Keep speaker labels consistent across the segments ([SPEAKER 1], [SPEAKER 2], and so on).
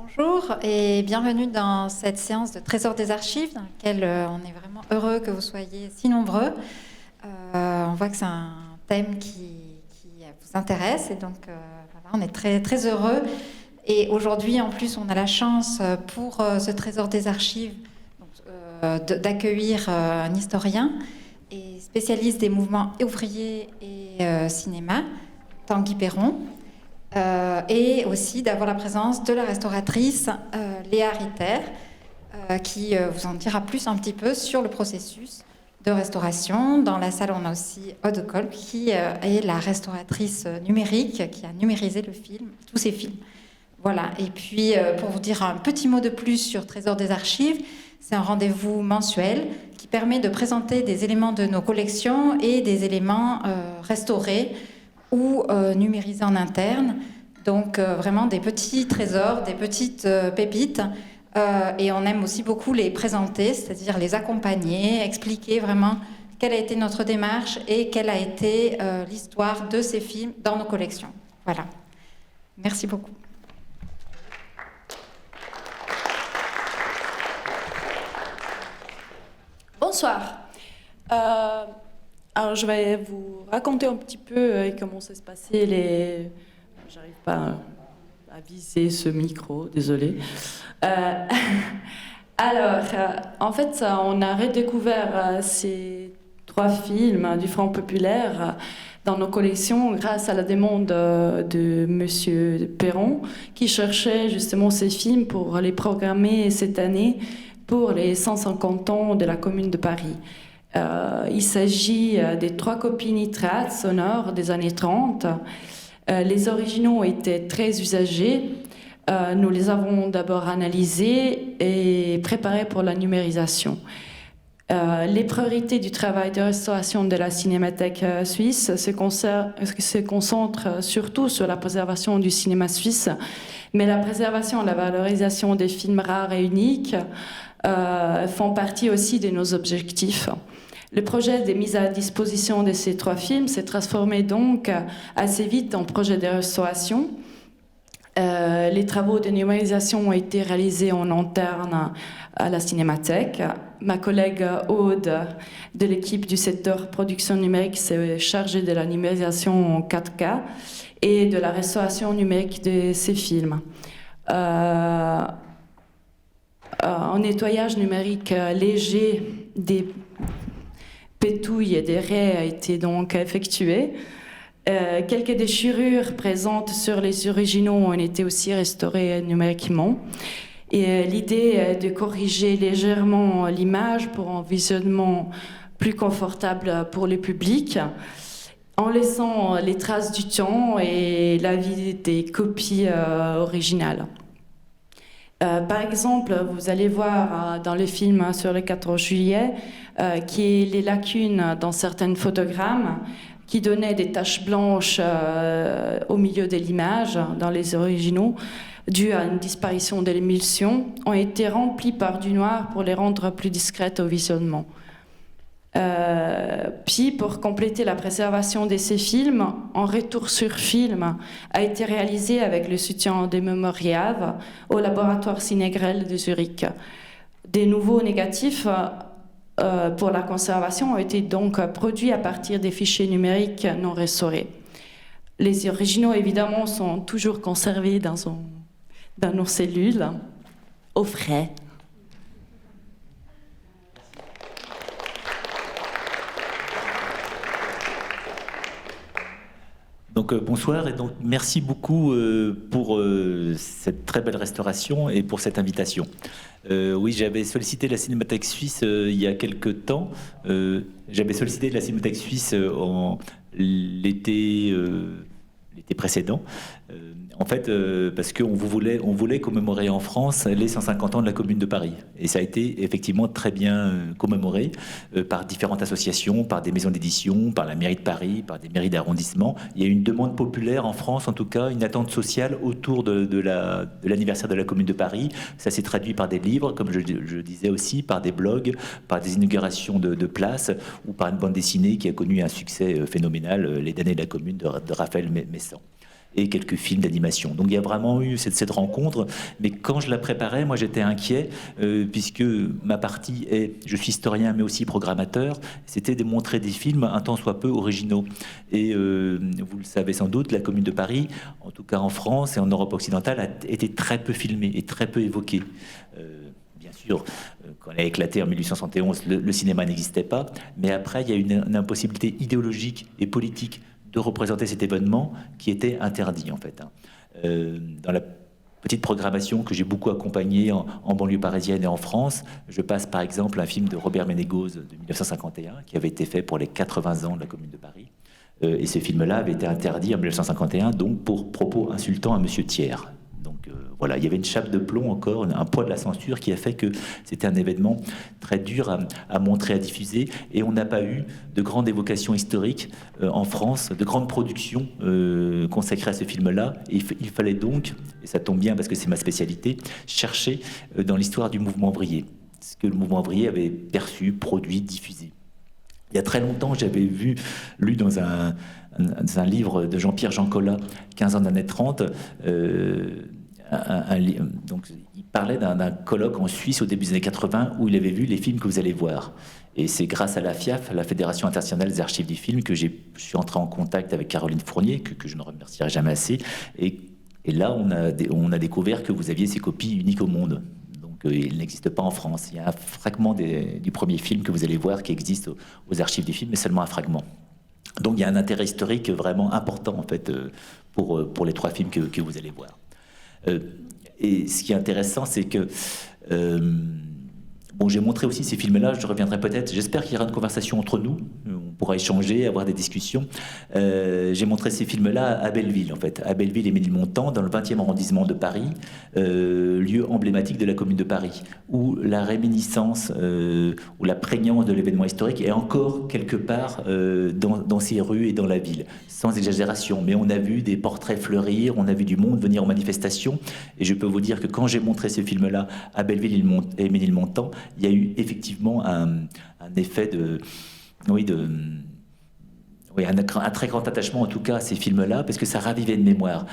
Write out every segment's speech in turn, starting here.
[SPEAKER 1] Bonjour et bienvenue dans cette séance de Trésor des Archives dans laquelle on est vraiment heureux que vous soyez si nombreux. On voit que c'est un thème qui vous intéresse et donc voilà, on est très, très heureux. Et aujourd'hui, en plus, on a la chance pour ce Trésor des Archives d'accueillir un historien et spécialiste des mouvements ouvriers et cinéma, Tanguy Perron. Et aussi d'avoir la présence de la restauratrice Léa Ritter, qui vous en dira plus un petit peu sur le processus de restauration. Dans la salle, on a aussi Aude Kolb, qui est la restauratrice numérique, qui a numérisé le film, tous ces films. Voilà, et puis pour vous dire un petit mot de plus sur Trésor des Archives, c'est un rendez-vous mensuel qui permet de présenter des éléments de nos collections et des éléments restaurés ou numérisés en interne. Donc vraiment des petits trésors, des petites pépites. Et on aime aussi beaucoup les présenter, c'est-à-dire les accompagner, expliquer vraiment quelle a été notre démarche et quelle a été l'histoire de ces films dans nos collections. Voilà. Merci beaucoup.
[SPEAKER 2] Bonsoir. Alors, je vais vous raconter un petit peu comment ça se passait les... J'arrive pas à viser ce micro, désolée. Alors, en fait, on a redécouvert ces 3 films du Front populaire dans nos collections grâce à la demande de Monsieur Perron, qui cherchait justement ces films pour les programmer cette année pour les 150 ans de la Commune de Paris. Il s'agit des 3 copies nitrates sonores des années 30. Les originaux étaient très usagés. Nous les avons d'abord analysés et préparés pour la numérisation. Les priorités du travail de restauration de la Cinémathèque suisse se concentrent surtout sur la préservation du cinéma suisse, mais la préservation et la valorisation des films rares et uniques font partie aussi de nos objectifs. Le projet de mise à disposition de ces 3 films s'est transformé donc assez vite en projet de restauration. Les travaux de numérisation ont été réalisés en interne à la Cinémathèque. Ma collègue Aude de l'équipe du secteur production numérique s'est chargée de la numérisation en 4K et de la restauration numérique de ces films. Un nettoyage numérique léger des pétouilles et des raies a été donc effectué. Quelques déchirures présentes sur les originaux ont été aussi restaurées numériquement. Et l'idée est de corriger légèrement l'image pour un visionnement plus confortable pour le public, en laissant les traces du temps et la vie des copies originales. Par exemple, vous allez voir dans le film sur le 4 juillet qu'il y a les lacunes dans certains photogrammes qui donnaient des taches blanches au milieu de l'image dans les originaux, dues à une disparition de l'émulsion, ont été remplies par du noir pour les rendre plus discrètes au visionnement. Puis, pour compléter la préservation de ces films, un retour sur film a été réalisé avec le soutien des Mémoriaves au laboratoire Cinégrel de Zurich. Des nouveaux négatifs pour la conservation ont été donc produits à partir des fichiers numériques non restaurés. Les originaux, évidemment, sont toujours conservés dans nos cellules, au frais.
[SPEAKER 3] Donc bonsoir et donc merci beaucoup pour cette très belle restauration et pour cette invitation. Oui, j'avais sollicité la Cinémathèque suisse il y a quelques temps. J'avais sollicité la Cinémathèque suisse en l'été précédent. En fait, parce qu'on voulait commémorer en France les 150 ans de la Commune de Paris. Et ça a été effectivement très bien commémoré par différentes associations, par des maisons d'édition, par la mairie de Paris, par des mairies d'arrondissement. Il y a une demande populaire en France, en tout cas, une attente sociale autour de l'anniversaire de la Commune de Paris. Ça s'est traduit par des livres, comme je disais aussi, par des blogs, par des inaugurations de places ou par une bande dessinée qui a connu un succès phénoménal, Les damnés de la Commune de Raphaël Messan. et quelques films d'animation. Donc il y a vraiment eu cette rencontre, mais quand je la préparais, moi j'étais inquiet, puisque ma partie est, je suis historien mais aussi programmateur, c'était de montrer des films un tant soit peu originaux. Et vous le savez sans doute, la Commune de Paris, en tout cas en France et en Europe occidentale, a été très peu filmée et très peu évoquée. Bien sûr, quand elle a éclaté en 1871, le cinéma n'existait pas, mais après il y a une impossibilité idéologique et politique de représenter cet événement qui était interdit en fait. Dans la petite programmation que j'ai beaucoup accompagnée en banlieue parisienne et en France, je passe par exemple un film de Robert Ménégoz de 1951 qui avait été fait pour les 80 ans de la Commune de Paris. Et ce film-là avait été interdit en 1951 donc pour propos insultants à Monsieur Thiers. Donc voilà, il y avait une chape de plomb encore, un poids de la censure qui a fait que c'était un événement très dur à montrer, à diffuser. Et on n'a pas eu de grande évocation historique en France, de grandes productions consacrées à ce film-là. Et il fallait donc, et ça tombe bien parce que c'est ma spécialité, chercher dans l'histoire du mouvement ouvrier, ce que le mouvement ouvrier avait perçu, produit, diffusé. Il y a très longtemps, j'avais lu dans un livre de Jean-Pierre Jancola, 15 ans d'années 30, donc, il parlait d'un colloque en Suisse au début des années 80 où il avait vu les films que vous allez voir. Et c'est grâce à la FIAF, la Fédération internationale des archives du film, que je suis entré en contact avec Caroline Fournier, que je ne remercierai jamais assez. Et là, on a découvert que vous aviez ces copies uniques au monde. Il n'existe pas en France. Il y a un fragment du premier film que vous allez voir qui existe aux archives du film, mais seulement un fragment. Donc il y a un intérêt historique vraiment important en fait pour les 3 films que vous allez voir. Et ce qui est intéressant, c'est que j'ai montré aussi ces films-là, je reviendrai peut-être, j'espère qu'il y aura une conversation entre nous, on pourra échanger, avoir des discussions. J'ai montré ces films-là à Belleville, en fait, à Belleville et Ménilmontant, dans le 20e arrondissement de Paris, lieu emblématique de la Commune de Paris, où la réminiscence, ou la prégnance de l'événement historique est encore quelque part dans ces rues et dans la ville, sans exagération. Mais on a vu des portraits fleurir, on a vu du monde venir aux manifestations, et je peux vous dire que quand j'ai montré ce film-là à Belleville et Ménilmontant, il y a eu effectivement un effet un très grand attachement en tout cas à ces films-là, parce que ça ravivait une mémoire.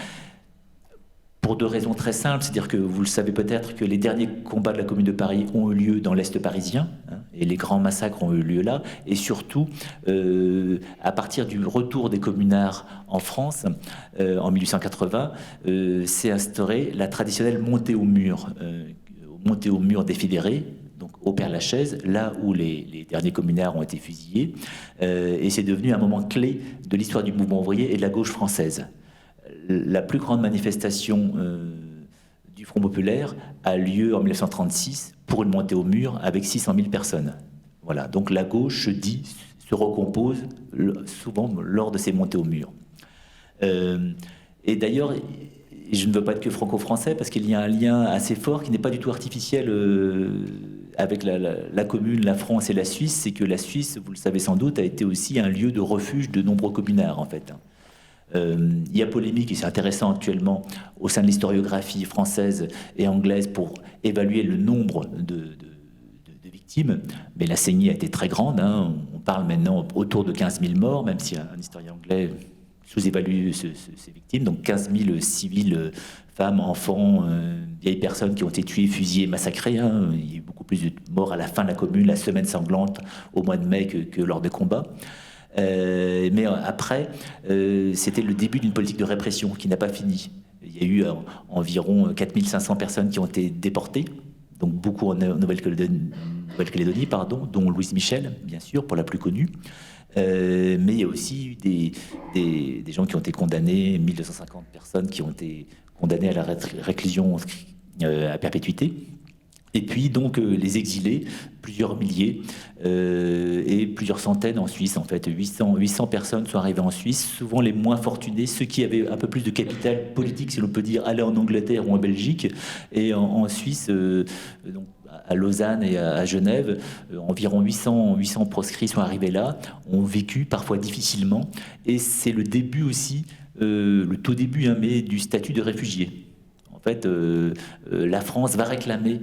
[SPEAKER 3] Pour 2 raisons très simples, c'est-à-dire que vous le savez peut-être que les derniers combats de la Commune de Paris ont eu lieu dans l'Est parisien, et les grands massacres ont eu lieu là, et surtout à partir du retour des communards en France en 1880, s'est instaurée la traditionnelle montée au mur des fédérés, donc au Père-Lachaise, là où les derniers communards ont été fusillés, et c'est devenu un moment clé de l'histoire du mouvement ouvrier et de la gauche française. La plus grande manifestation du Front populaire a lieu en 1936 pour une montée au mur avec 600 000 personnes. Voilà, donc la gauche se recompose souvent lors de ces montées au mur. Et d'ailleurs, je ne veux pas être que franco-français parce qu'il y a un lien assez fort qui n'est pas du tout artificiel avec la Commune, la France et la Suisse. C'est que la Suisse, vous le savez sans doute, a été aussi un lieu de refuge de nombreux communards en fait. Il y a polémique, et c'est intéressant actuellement, au sein de l'historiographie française et anglaise pour évaluer le nombre de victimes, mais la saignée a été très grande, hein. On parle maintenant autour de 15 000 morts, même si un historien anglais sous-évalue ces victimes, donc 15 000 civils, femmes, enfants, vieilles personnes qui ont été tuées, fusillées, massacrées, hein. Il y a eu beaucoup plus de morts à la fin de la Commune, la semaine sanglante au mois de mai que lors des combats. Mais après, c'était le début d'une politique de répression qui n'a pas fini. Il y a eu environ 4500 personnes qui ont été déportées, donc beaucoup en Nouvelle-Calédonie, dont Louise Michel, bien sûr, pour la plus connue. Mais il y a aussi eu des gens qui ont été condamnés, 1250 personnes qui ont été condamnées à la réclusion à perpétuité. Et puis donc les exilés, plusieurs milliers et plusieurs centaines en Suisse en fait. 800 personnes sont arrivées en Suisse, souvent les moins fortunés, ceux qui avaient un peu plus de capital politique, si l'on peut dire, allaient en Angleterre ou en Belgique. Et en Suisse, donc, à Lausanne et à Genève, environ 800 proscrits sont arrivés là, ont vécu parfois difficilement. Et c'est le début aussi, le tout début, hein, mais du statut de réfugié. En fait, la France va réclamer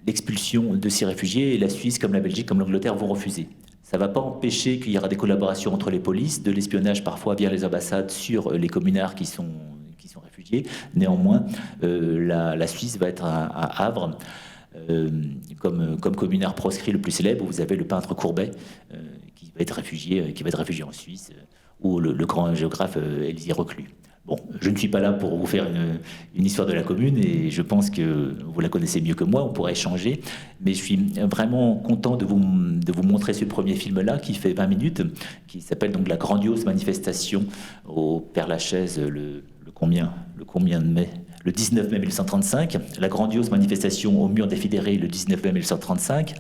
[SPEAKER 3] l'expulsion de ces réfugiés et la Suisse, comme la Belgique, comme l'Angleterre, vont refuser. Ça ne va pas empêcher qu'il y aura des collaborations entre les polices, de l'espionnage parfois via les ambassades sur les communards qui sont réfugiés. Néanmoins, la Suisse va être à Havre, comme communard proscrit le plus célèbre, où vous avez le peintre Courbet, qui va être réfugié en Suisse, ou le grand géographe Élisée Reclus. Bon, je ne suis pas là pour vous faire une histoire de la commune, et je pense que vous la connaissez mieux que moi, on pourra échanger, mais je suis vraiment content de vous montrer ce premier film-là, qui fait 20 minutes, qui s'appelle donc La grandiose manifestation au Père-Lachaise, le combien de mai? Le 19 mai 1935, la grandiose manifestation au mur des Fédérés le 19 mai 1935,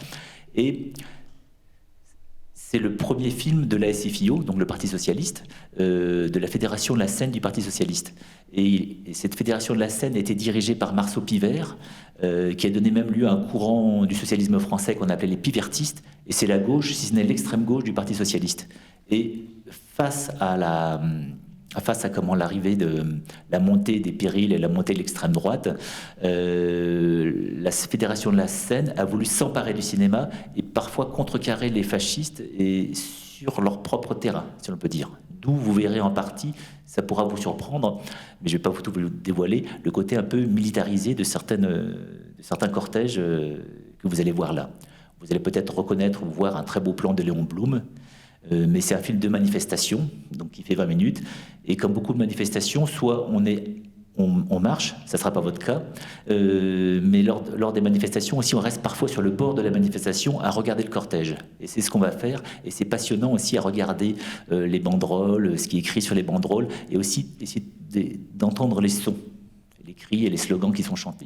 [SPEAKER 3] et c'est le premier film de la SFIO, donc le Parti Socialiste, de la Fédération de la Seine du Parti Socialiste. Et cette Fédération de la Seine était dirigée par Marceau Pivert, qui a donné même lieu à un courant du socialisme français qu'on appelait les pivertistes, et c'est la gauche, si ce n'est l'extrême gauche du Parti Socialiste. Et face à l'arrivée de la montée des périls et la montée de l'extrême droite, la Fédération de la Seine a voulu s'emparer du cinéma et parfois contrecarrer les fascistes et sur leur propre terrain, si l'on peut dire. D'où vous verrez en partie, ça pourra vous surprendre, mais je ne vais pas tout vous dévoiler, le côté un peu militarisé de certains cortèges que vous allez voir là. Vous allez peut-être reconnaître ou voir un très beau plan de Léon Blum, mais c'est un film de manifestation, donc qui fait 20 minutes. Et comme beaucoup de manifestations, soit on marche, ça ne sera pas votre cas, mais lors des manifestations aussi, on reste parfois sur le bord de la manifestation à regarder le cortège. Et c'est ce qu'on va faire. Et c'est passionnant aussi à regarder les banderoles, ce qui est écrit sur les banderoles, et aussi essayer d'entendre les sons, les cris et les slogans qui sont chantés.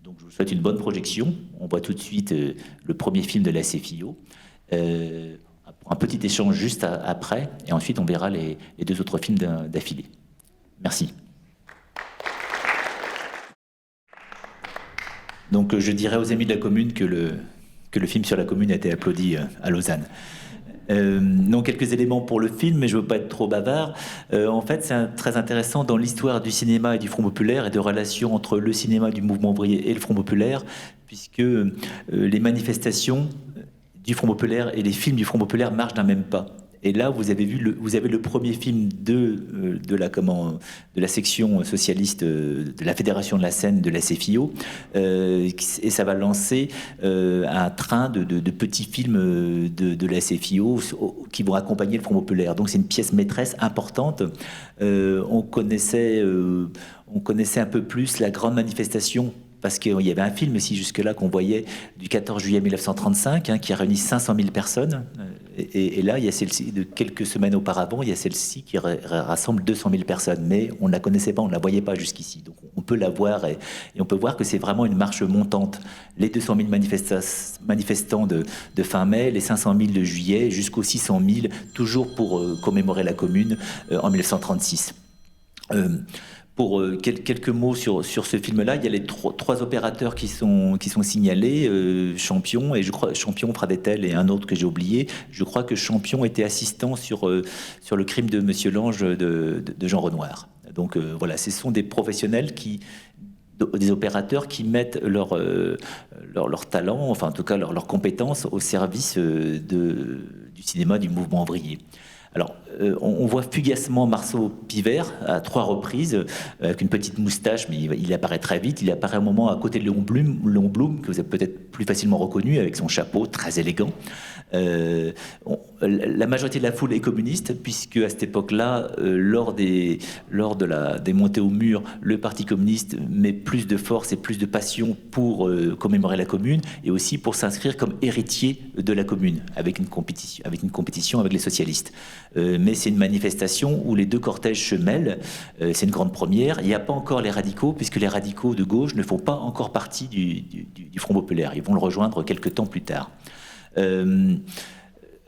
[SPEAKER 3] Donc je vous souhaite une bonne projection. On voit tout de suite le premier film de la SFIO. Un petit échange juste après, et ensuite on verra les deux autres films d'affilée. Merci. Donc je dirais aux amis de la commune que le film sur la commune a été applaudi à Lausanne. Non, quelques éléments pour le film, mais je ne veux pas être trop bavard. En fait, c'est très intéressant dans l'histoire du cinéma et du Front populaire et de relations entre le cinéma du mouvement ouvrier et le Front populaire, puisque les manifestations du Front populaire et les films du Front populaire marchent d'un même pas. Et là, vous avez le premier film de la section socialiste de la Fédération de la Seine de la SFIO, et ça va lancer un train de petits films de la SFIO qui vont accompagner le Front populaire. Donc c'est une pièce maîtresse importante. On connaissait un peu plus la grande manifestation, parce qu'il y avait un film aussi jusque-là qu'on voyait du 14 juillet 1935, qui a réuni 500 000 personnes. Et là, il y a celle-ci, de quelques semaines auparavant, il y a celle-ci qui rassemble 200 000 personnes. Mais on ne la connaissait pas, on ne la voyait pas jusqu'ici. Donc on peut la voir et on peut voir que c'est vraiment une marche montante. Les 200 000 manifestants de fin mai, les 500 000 de juillet, jusqu'aux 600 000, toujours pour commémorer la Commune en 1936. Pour quelques mots sur ce film-là, il y a les trois opérateurs qui sont signalés, Champion, et je crois Champion, Fradetel et un autre que j'ai oublié. Je crois que Champion était assistant sur le crime de Monsieur Lange de Jean Renoir. Donc voilà, ce sont des professionnels des opérateurs qui mettent leur talent, enfin en tout cas leurs compétences au service du cinéma du mouvement ouvrier. Alors, on voit fugacement Marceau Pivert à 3 reprises, avec une petite moustache, mais il apparaît très vite. Il apparaît un moment à côté de Léon Blum, que vous avez peut-être plus facilement reconnu, avec son chapeau très élégant. La majorité de la foule est communiste, puisque à cette époque-là, lors des montées au mur, le Parti communiste met plus de force et plus de passion pour commémorer la Commune, et aussi pour s'inscrire comme héritier de la Commune, avec une compétition avec les socialistes. Mais c'est une manifestation où les deux cortèges se mêlent. C'est une grande première. Il n'y a pas encore les radicaux, puisque les radicaux de gauche ne font pas encore partie du Front populaire. Ils vont le rejoindre quelques temps plus tard.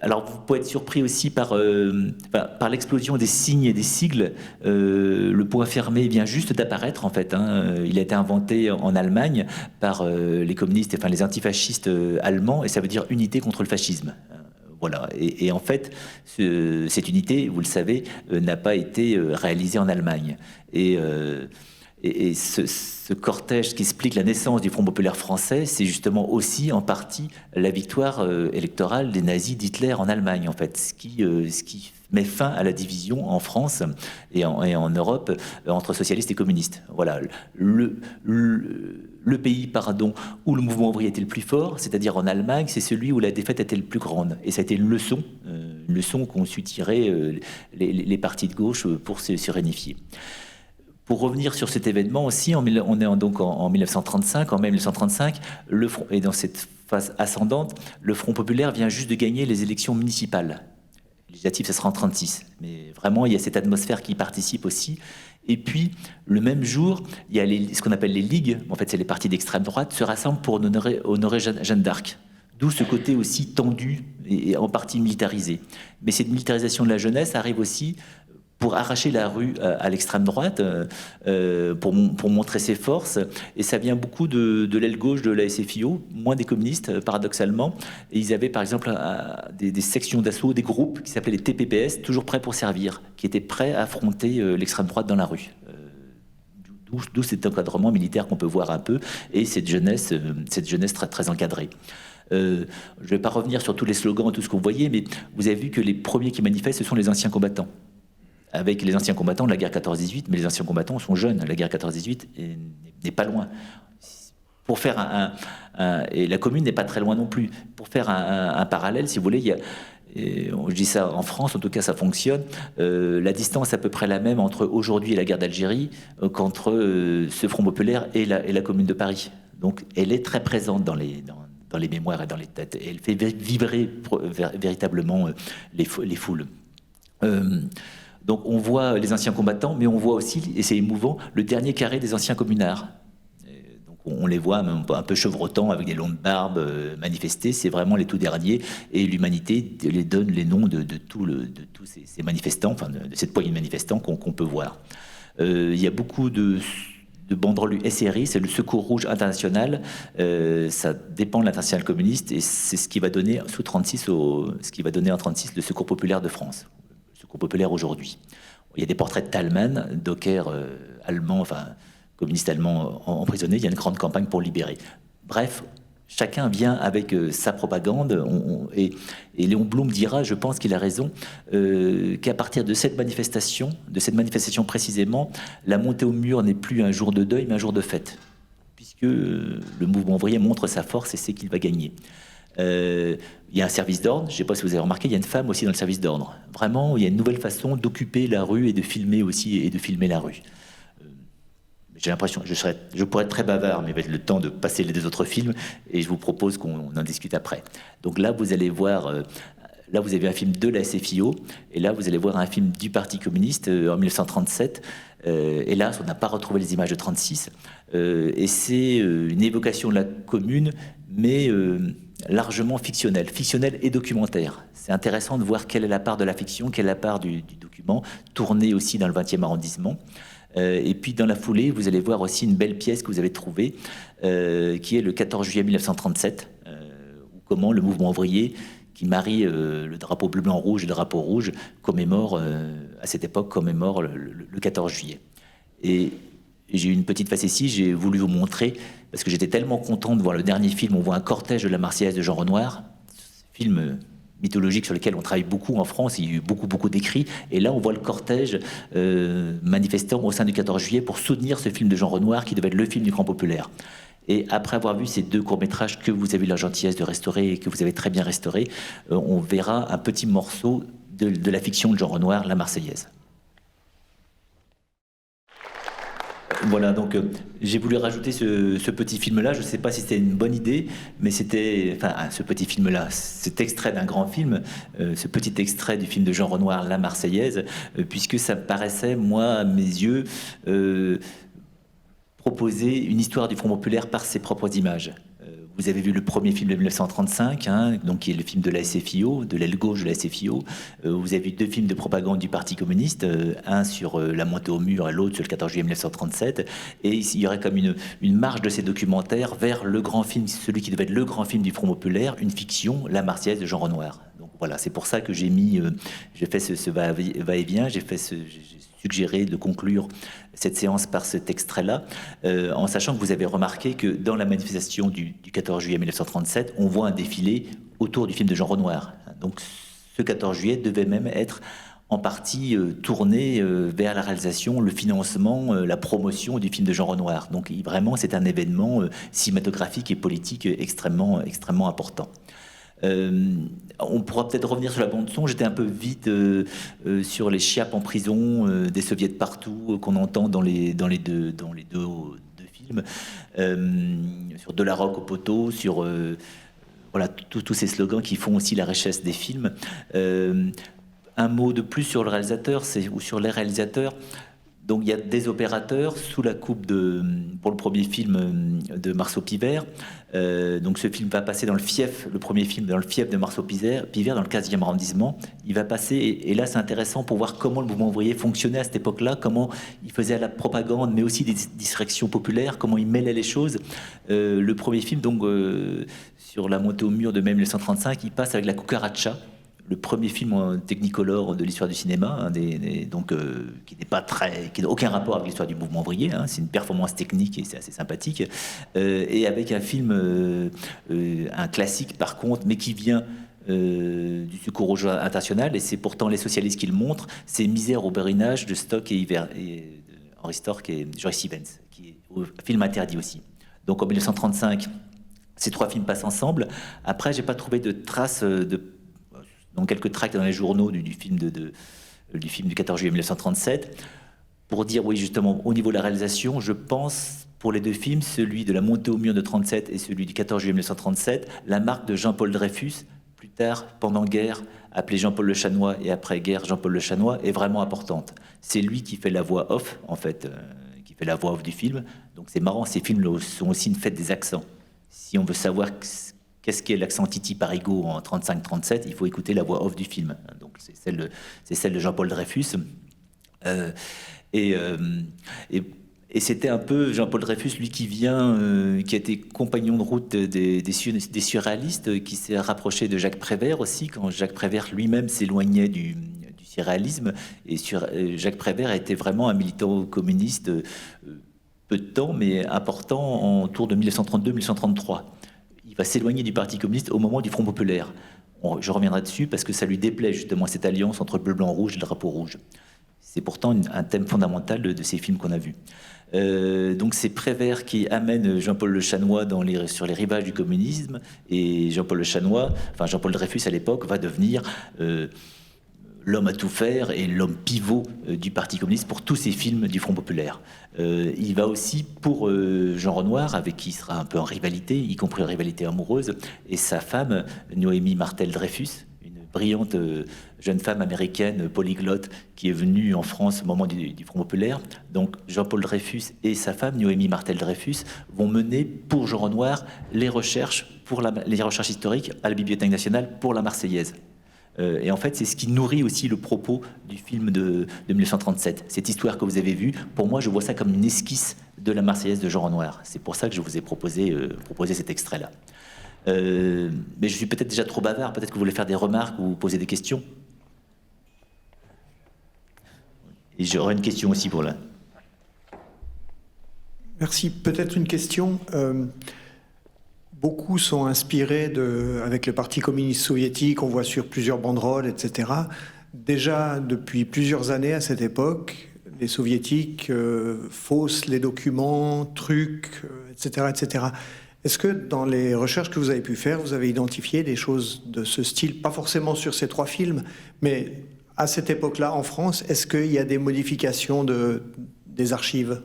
[SPEAKER 3] Alors, vous pouvez être surpris aussi par l'explosion des signes et des sigles. Le point fermé vient juste d'apparaître, en fait. Il a été inventé en Allemagne par les communistes, enfin les antifascistes allemands, et ça veut dire unité contre le fascisme. Voilà. Et en fait, cette unité, vous le savez, n'a pas été réalisée en Allemagne. Et Et ce cortège qui explique la naissance du Front populaire français, c'est justement aussi en partie la victoire électorale des nazis d'Hitler en Allemagne, en fait, ce qui met fin à la division en France et en Europe entre socialistes et communistes. Voilà, le pays, pardon, où le mouvement ouvrier était le plus fort, c'est-à-dire en Allemagne, c'est celui où la défaite était le plus grande. Et ça a été une leçon qu'ont su tirer les partis de gauche pour se réunifier. Pour revenir sur cet événement aussi, on est donc en 1935, en mai 1935, le front, et dans cette phase ascendante, le Front populaire vient juste de gagner les élections municipales. Législative, ça sera en 1936. Mais vraiment, il y a cette atmosphère qui participe aussi. Et puis, le même jour, il y a ce qu'on appelle les ligues, en fait, c'est les partis d'extrême droite, se rassemblent pour honorer Jeanne d'Arc. D'où ce côté aussi tendu et en partie militarisé. Mais cette militarisation de la jeunesse arrive aussi pour arracher la rue à l'extrême droite, pour montrer ses forces. Et ça vient beaucoup de l'aile gauche de la SFIO, moins des communistes, paradoxalement. Et ils avaient par exemple des sections d'assaut, des groupes qui s'appelaient les TPPS, toujours prêts pour servir, qui étaient prêts à affronter l'extrême droite dans la rue. D'où cet encadrement militaire qu'on peut voir un peu, et cette jeunesse très, très encadrée. Je ne vais pas revenir sur tous les slogans, tout ce que vous voyez, mais vous avez vu que les premiers qui manifestent, ce sont les anciens combattants. Avec les anciens combattants de la guerre 14-18, mais les anciens combattants sont jeunes. La guerre 14-18 n'est pas loin. Pour faire et la commune n'est pas très loin non plus. Pour faire un parallèle, si vous voulez, je dis ça en France, en tout cas ça fonctionne, la distance est à peu près la même entre aujourd'hui et la guerre d'Algérie qu'entre ce Front populaire et la commune de Paris. Donc elle est très présente dans les mémoires et dans les têtes. Et elle fait vibrer véritablement les foules. Donc on voit les anciens combattants, mais on voit aussi, et c'est émouvant, le dernier carré des anciens communards. Donc on les voit même un peu chevrotants avec des longues barbes manifester, c'est vraiment les tout derniers, et l'humanité les donne les noms de tous ces manifestants, enfin de cette poignée de manifestants qu'on peut voir. Il y a beaucoup de banderoles SRI, c'est le Secours Rouge International, ça dépend de l'Internationale communiste, et c'est ce qui va donner sous 36 ce qui va donner en 36 le Secours populaire de France. Populaire aujourd'hui. Il y a des portraits de Thalmann, docker allemand, enfin communiste allemand emprisonné. Il y a une grande campagne pour libérer. Bref, chacun vient avec sa propagande. Et Léon Blum dira, je pense qu'il a raison, qu'à partir de cette manifestation précisément, la montée au mur n'est plus un jour de deuil, mais un jour de fête, puisque le mouvement ouvrier montre sa force et sait qu'il va gagner. Il y a un service d'ordre, je ne sais pas si vous avez remarqué, il y a une femme aussi dans le service d'ordre. Vraiment, il y a une nouvelle façon d'occuper la rue et de filmer aussi, et de filmer la rue. J'ai l'impression, je pourrais être très bavard, mais il va être le temps de passer les deux autres films, et je vous propose qu'on en discute après. Donc là, vous allez voir, là vous avez un film de la SFIO, et là vous allez voir un film du Parti communiste en 1937. Hélas, on n'a pas retrouvé les images de 1936, et c'est une évocation de la commune, mais largement fictionnelle et documentaire. C'est intéressant de voir quelle est la part de la fiction, quelle est la part du document, tourné aussi dans le 20e arrondissement. Et puis dans la foulée, vous allez voir aussi une belle pièce que vous avez trouvée, qui est le 14 juillet 1937, où comment le mouvement ouvrier, qui marie le drapeau bleu-blanc-rouge et le drapeau rouge, commémore, à cette époque, le 14 juillet. Et j'ai une petite facétie, j'ai voulu vous montrer, parce que j'étais tellement content de voir le dernier film, on voit un cortège de la Marseillaise de Jean Renoir, film mythologique sur lequel on travaille beaucoup en France, il y a eu beaucoup d'écrits, et là on voit le cortège manifestant au sein du 14 juillet pour soutenir ce film de Jean Renoir qui devait être le film du grand populaire. Et après avoir vu ces deux courts-métrages que vous avez eu la gentillesse de restaurer et que vous avez très bien restaurés, on verra un petit morceau de la fiction de Jean Renoir, La Marseillaise. Voilà, donc j'ai voulu rajouter ce petit film-là. Je ne sais pas si c'était une bonne idée, mais c'était, enfin, ce petit film-là, cet extrait d'un grand film, ce petit extrait du film de Jean Renoir, La Marseillaise, puisque ça me paraissait, moi, à mes yeux, proposer une histoire du Front populaire par ses propres images. Vous avez vu le premier film de 1935, donc qui est le film de la SFIO, de l'aile gauche de la SFIO. Vous avez vu deux films de propagande du Parti communiste, un sur la montée au mur et l'autre sur le 14 juillet 1937. Et il y aurait comme une marche de ces documentaires vers le grand film, celui qui devait être le grand film du Front populaire, une fiction, La Marseillaise de Jean Renoir. Donc Voilà, c'est pour ça que j'ai fait ce va-et-vient, j'ai suggéré de conclure cette séance par cet extrait-là, en sachant que vous avez remarqué que dans la manifestation du 14 juillet 1937, on voit un défilé autour du film de Jean Renoir. Donc ce 14 juillet devait même être en partie tourné vers la réalisation, le financement, la promotion du film de Jean Renoir. Donc vraiment, c'est un événement cinématographique et politique extrêmement important. On pourra peut-être revenir sur la bande-son. J'étais un peu vite sur les chiaps en prison, des soviets partout qu'on entend dans les deux films, sur De la Roque au poteau, sur voilà, tous ces slogans qui font aussi la richesse des films. Un mot de plus sur le réalisateur, ou sur les réalisateurs. Donc il y a des opérateurs sous la coupe pour le premier film de Marceau Pivert. Donc ce film va passer dans le fief, le premier film dans le fief de Marceau Pivert, dans le 15e arrondissement. Il va passer, et là c'est intéressant pour voir comment le mouvement ouvrier fonctionnait à cette époque-là, comment il faisait la propagande, mais aussi des distractions populaires, comment il mêlait les choses. Le premier film, donc sur la montée au mur de mai 1935, il passe avec la cucaracha, le premier film en technicolor de l'histoire du cinéma, qui n'a aucun rapport avec l'histoire du mouvement ouvrier. C'est une performance technique et c'est assez sympathique. Et avec un film, un classique par contre, mais qui vient du Secours rouge international, et c'est pourtant les socialistes qui le montrent. C'est Misère au Bérinage de Stock et Henri Storck et Joris Stevens, qui est un film interdit aussi. Donc en 1935, ces trois films passent ensemble. Après, j'ai pas trouvé de traces donc quelques tracts dans les journaux du film du 14 juillet 1937, pour dire, oui, justement, au niveau de la réalisation, je pense, pour les deux films, celui de la montée au mur de 37 et celui du 14 juillet 1937, la marque de Jean-Paul Dreyfus, plus tard, pendant guerre, appelé Jean-Paul Le Chanois, et après guerre, Jean-Paul Le Chanois, est vraiment importante. C'est lui qui fait la voix off, en fait, qui fait la voix off du film. Donc c'est marrant, ces films sont aussi une fête des accents. Si on veut savoir qu'est-ce qu'est l'accent Titi Parigot en 35-37, il faut écouter la voix off du film. Donc c'est celle de Jean-Paul Dreyfus. Et c'était un peu Jean-Paul Dreyfus, lui qui a été compagnon de route des surréalistes, qui s'est rapproché de Jacques Prévert aussi, quand Jacques Prévert lui-même s'éloignait du surréalisme. Et Jacques Prévert a été vraiment un militant communiste, peu de temps, mais important, autour de 1932-1933. Il va s'éloigner du Parti communiste au moment du Front populaire. Je reviendrai dessus parce que ça lui déplaît justement cette alliance entre le bleu, blanc, rouge et le drapeau rouge. C'est pourtant un thème fondamental de ces films qu'on a vus. Donc c'est Prévert qui amène Jean-Paul Le Chanois sur les rivages du communisme, et Jean-Paul Dreyfus à l'époque va devenir l'homme à tout faire et l'homme pivot du Parti communiste pour tous ces films du Front populaire. Il va aussi pour Jean Renoir, avec qui il sera un peu en rivalité, y compris en rivalité amoureuse, et sa femme, Noémie Martel-Dreyfus, une brillante jeune femme américaine polyglotte qui est venue en France au moment du Front populaire. Donc Jean-Paul Dreyfus et sa femme, Noémie Martel-Dreyfus, vont mener pour Jean Renoir les recherches historiques à la Bibliothèque nationale pour la Marseillaise. Et en fait, c'est ce qui nourrit aussi le propos du film de 1937. Cette histoire que vous avez vue, pour moi, je vois ça comme une esquisse de la Marseillaise de Jean Renoir. C'est pour ça que je vous ai proposé cet extrait-là. Mais je suis peut-être déjà trop bavard. Peut-être que vous voulez faire des remarques ou poser des questions. Et j'aurai une question aussi pour là.
[SPEAKER 4] Merci. Peut-être une question. Beaucoup sont inspirés avec le Parti communiste soviétique, on voit sur plusieurs banderoles, etc. Déjà, depuis plusieurs années à cette époque, les soviétiques faussent les documents, truquent, etc., etc. Est-ce que dans les recherches que vous avez pu faire, vous avez identifié des choses de ce style, pas forcément sur ces trois films, mais à cette époque-là, en France, est-ce qu'il y a des modifications des archives ?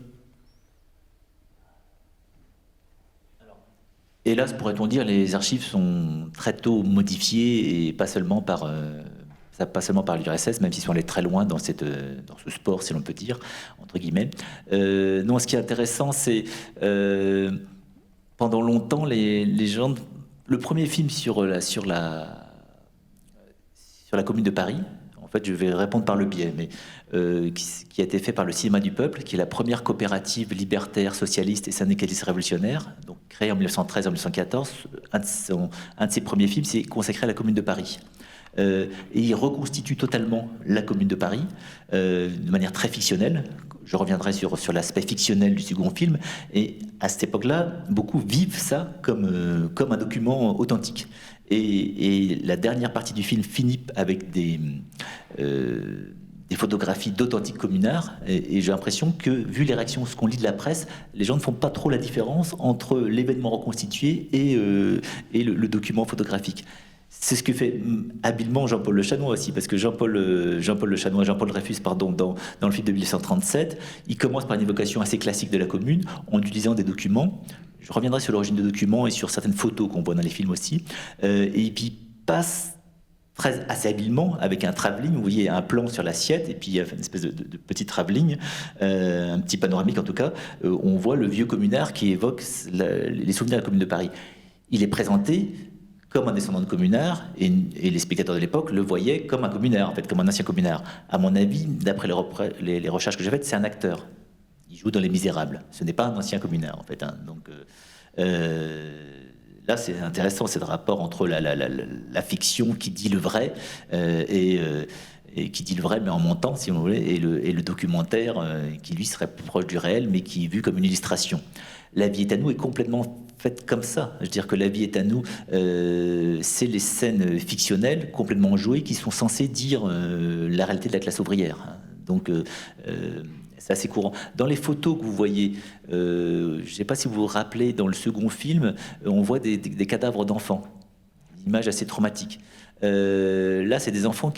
[SPEAKER 3] Hélas, pourrait-on dire, les archives sont très tôt modifiées, et pas seulement par l'URSS, même s'ils sont allés très loin dans ce sport, si l'on peut dire, entre guillemets. Non, ce qui est intéressant, c'est pendant longtemps, les gens... Le premier film sur la Commune de Paris, en fait, je vais répondre par le biais, mais qui a été fait par le Cinéma du Peuple, qui est la première coopérative libertaire, socialiste et syndicaliste révolutionnaire, donc créée en 1913 en 1914. Un de ses premiers films, c'est consacré à la Commune de Paris. Et il reconstitue totalement la Commune de Paris de manière très fictionnelle. Je reviendrai sur l'aspect fictionnel du second film. Et à cette époque-là, beaucoup vivent ça comme un document authentique. Et la dernière partie du film finit avec des photographies d'authentiques communards. Et j'ai l'impression que, vu les réactions, ce qu'on lit de la presse, les gens ne font pas trop la différence entre l'événement reconstitué et le document photographique. C'est ce que fait habilement Jean-Paul Le Chanois aussi, parce que Jean-Paul Dreyfus, dans le film de 1937, il commence par une évocation assez classique de la Commune, en utilisant des documents. Je reviendrai sur l'origine des documents et sur certaines photos qu'on voit dans les films aussi. Et puis il passe assez habilement avec un travelling. Vous voyez un plan sur l'assiette et puis il y a une espèce de petit travelling, un petit panoramique en tout cas. On voit le vieux communard qui évoque les souvenirs de la Commune de Paris. Il est présenté comme un descendant de communard, et les spectateurs de l'époque le voyaient comme un communard, en fait, comme un ancien communard. À mon avis, d'après les recherches que j'ai faites, c'est un acteur. Il joue dans Les Misérables. Ce n'est pas un ancien communard, en fait. Hein. Donc là, c'est intéressant, c'est le rapport entre la fiction qui dit le vrai et qui dit le vrai, mais en montant, si vous voulez, et le documentaire qui, lui, serait plus proche du réel, mais qui est vu comme une illustration. La vie est à nous est complètement faite comme ça. Je veux dire que La vie est à nous, c'est les scènes fictionnelles complètement jouées qui sont censées dire la réalité de la classe ouvrière. Donc, c'est assez courant. Dans les photos que vous voyez, je ne sais pas si vous vous rappelez, dans le second film, on voit des cadavres d'enfants. Une image assez traumatique. Là, c'est des enfants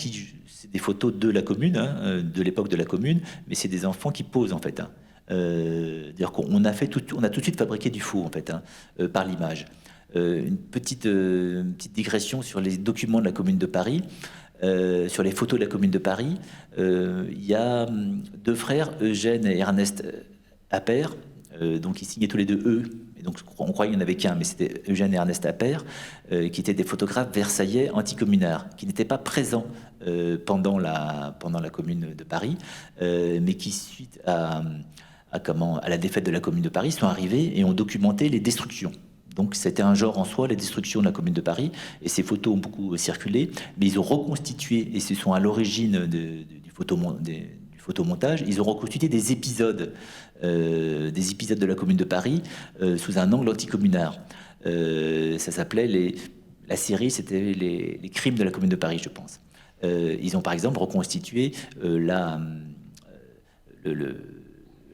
[SPEAKER 3] c'est des photos de la Commune, hein, de l'époque de la Commune, mais c'est des enfants qui posent, en fait. Hein. C'est-à-dire qu'on a tout de suite fabriqué du faux, en fait, hein, par l'image. Une petite digression sur les documents de la Commune de Paris. Sur les photos de la Commune de Paris, il y a deux frères, Eugène et Ernest Appert, donc ils signaient tous les deux eux, et donc on croyait qu'il n'y en avait qu'un, mais c'était Eugène et Ernest Appert, qui étaient des photographes versaillais anticommunards, qui n'étaient pas présents pendant la Commune de Paris, mais qui, suite à la défaite de la Commune de Paris, sont arrivés et ont documenté les destructions. Donc c'était un genre en soi, les destructions de la Commune de Paris, et ces photos ont beaucoup circulé, mais ils ont reconstitué, et ce sont à l'origine du photomontage, ils ont reconstitué des épisodes de la Commune de Paris sous un angle anticommunard. Ça s'appelait la série, c'était les crimes de la Commune de Paris, je pense. Ils ont par exemple reconstitué la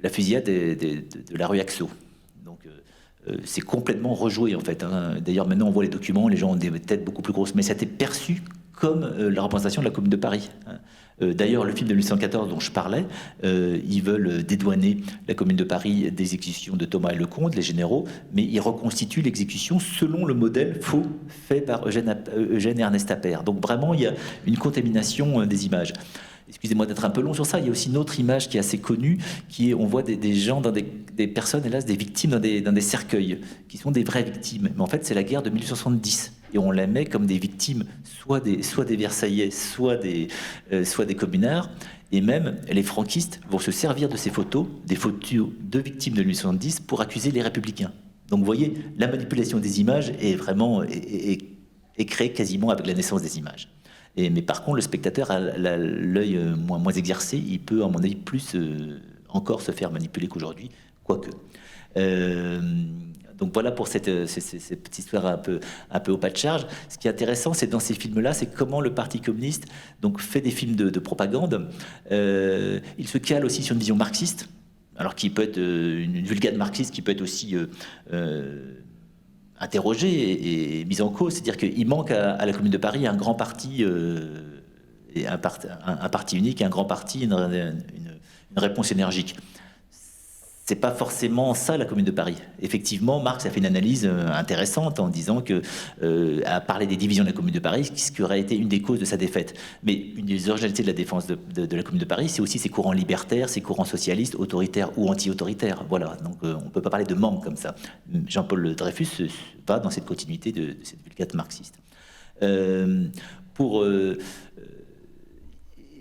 [SPEAKER 3] fusillade de la rue Axo. Donc c'est complètement rejoué en fait. Hein. D'ailleurs maintenant on voit les documents, les gens ont des têtes beaucoup plus grosses, mais ça a été perçu comme la représentation de la Commune de Paris. Hein. D'ailleurs, le film de 1814 dont je parlais, ils veulent dédouaner la Commune de Paris des exécutions de Thomas et Lecomte, les généraux, mais ils reconstituent l'exécution selon le modèle faux fait par Eugène et Ernest Appert. Donc vraiment, il y a une contamination des images. Excusez-moi d'être un peu long sur ça. Il y a aussi une autre image qui est assez connue, qui est, on voit des gens, des personnes, hélas, des victimes dans des cercueils, qui sont des vraies victimes. Mais en fait, c'est la guerre de 1870. Et on la met comme des victimes, soit des Versaillais, soit des communards. Et même, les franquistes vont se servir de ces photos, des photos de victimes de 1870, pour accuser les républicains. Donc vous voyez, la manipulation des images est vraiment est créée quasiment avec la naissance des images. Mais par contre, le spectateur a l'œil moins exercé, il peut, à mon avis, plus encore se faire manipuler qu'aujourd'hui, quoique. Donc voilà pour cette petite histoire un peu au pas de charge. Ce qui est intéressant, c'est dans ces films-là, c'est comment le Parti communiste donc, fait des films de propagande. Il se cale aussi sur une vision marxiste, alors qui peut être une vulgate marxiste, qui peut être aussi interrogée et mise en cause. C'est-à-dire qu'il manque à la Commune de Paris un grand parti, et un parti unique, un grand parti, une réponse énergique. C'est pas forcément ça la Commune de Paris. Effectivement, Marx a fait une analyse intéressante en disant que, à parler des divisions de la Commune de Paris, ce qui aurait été une des causes de sa défaite. Mais une des originalités de la défense de la Commune de Paris, c'est aussi ses courants libertaires, ses courants socialistes, autoritaires ou anti-autoritaires. Voilà. Donc, on peut pas parler de manque comme ça. Jean-Paul Dreyfus va dans cette continuité de cette vulgate marxiste.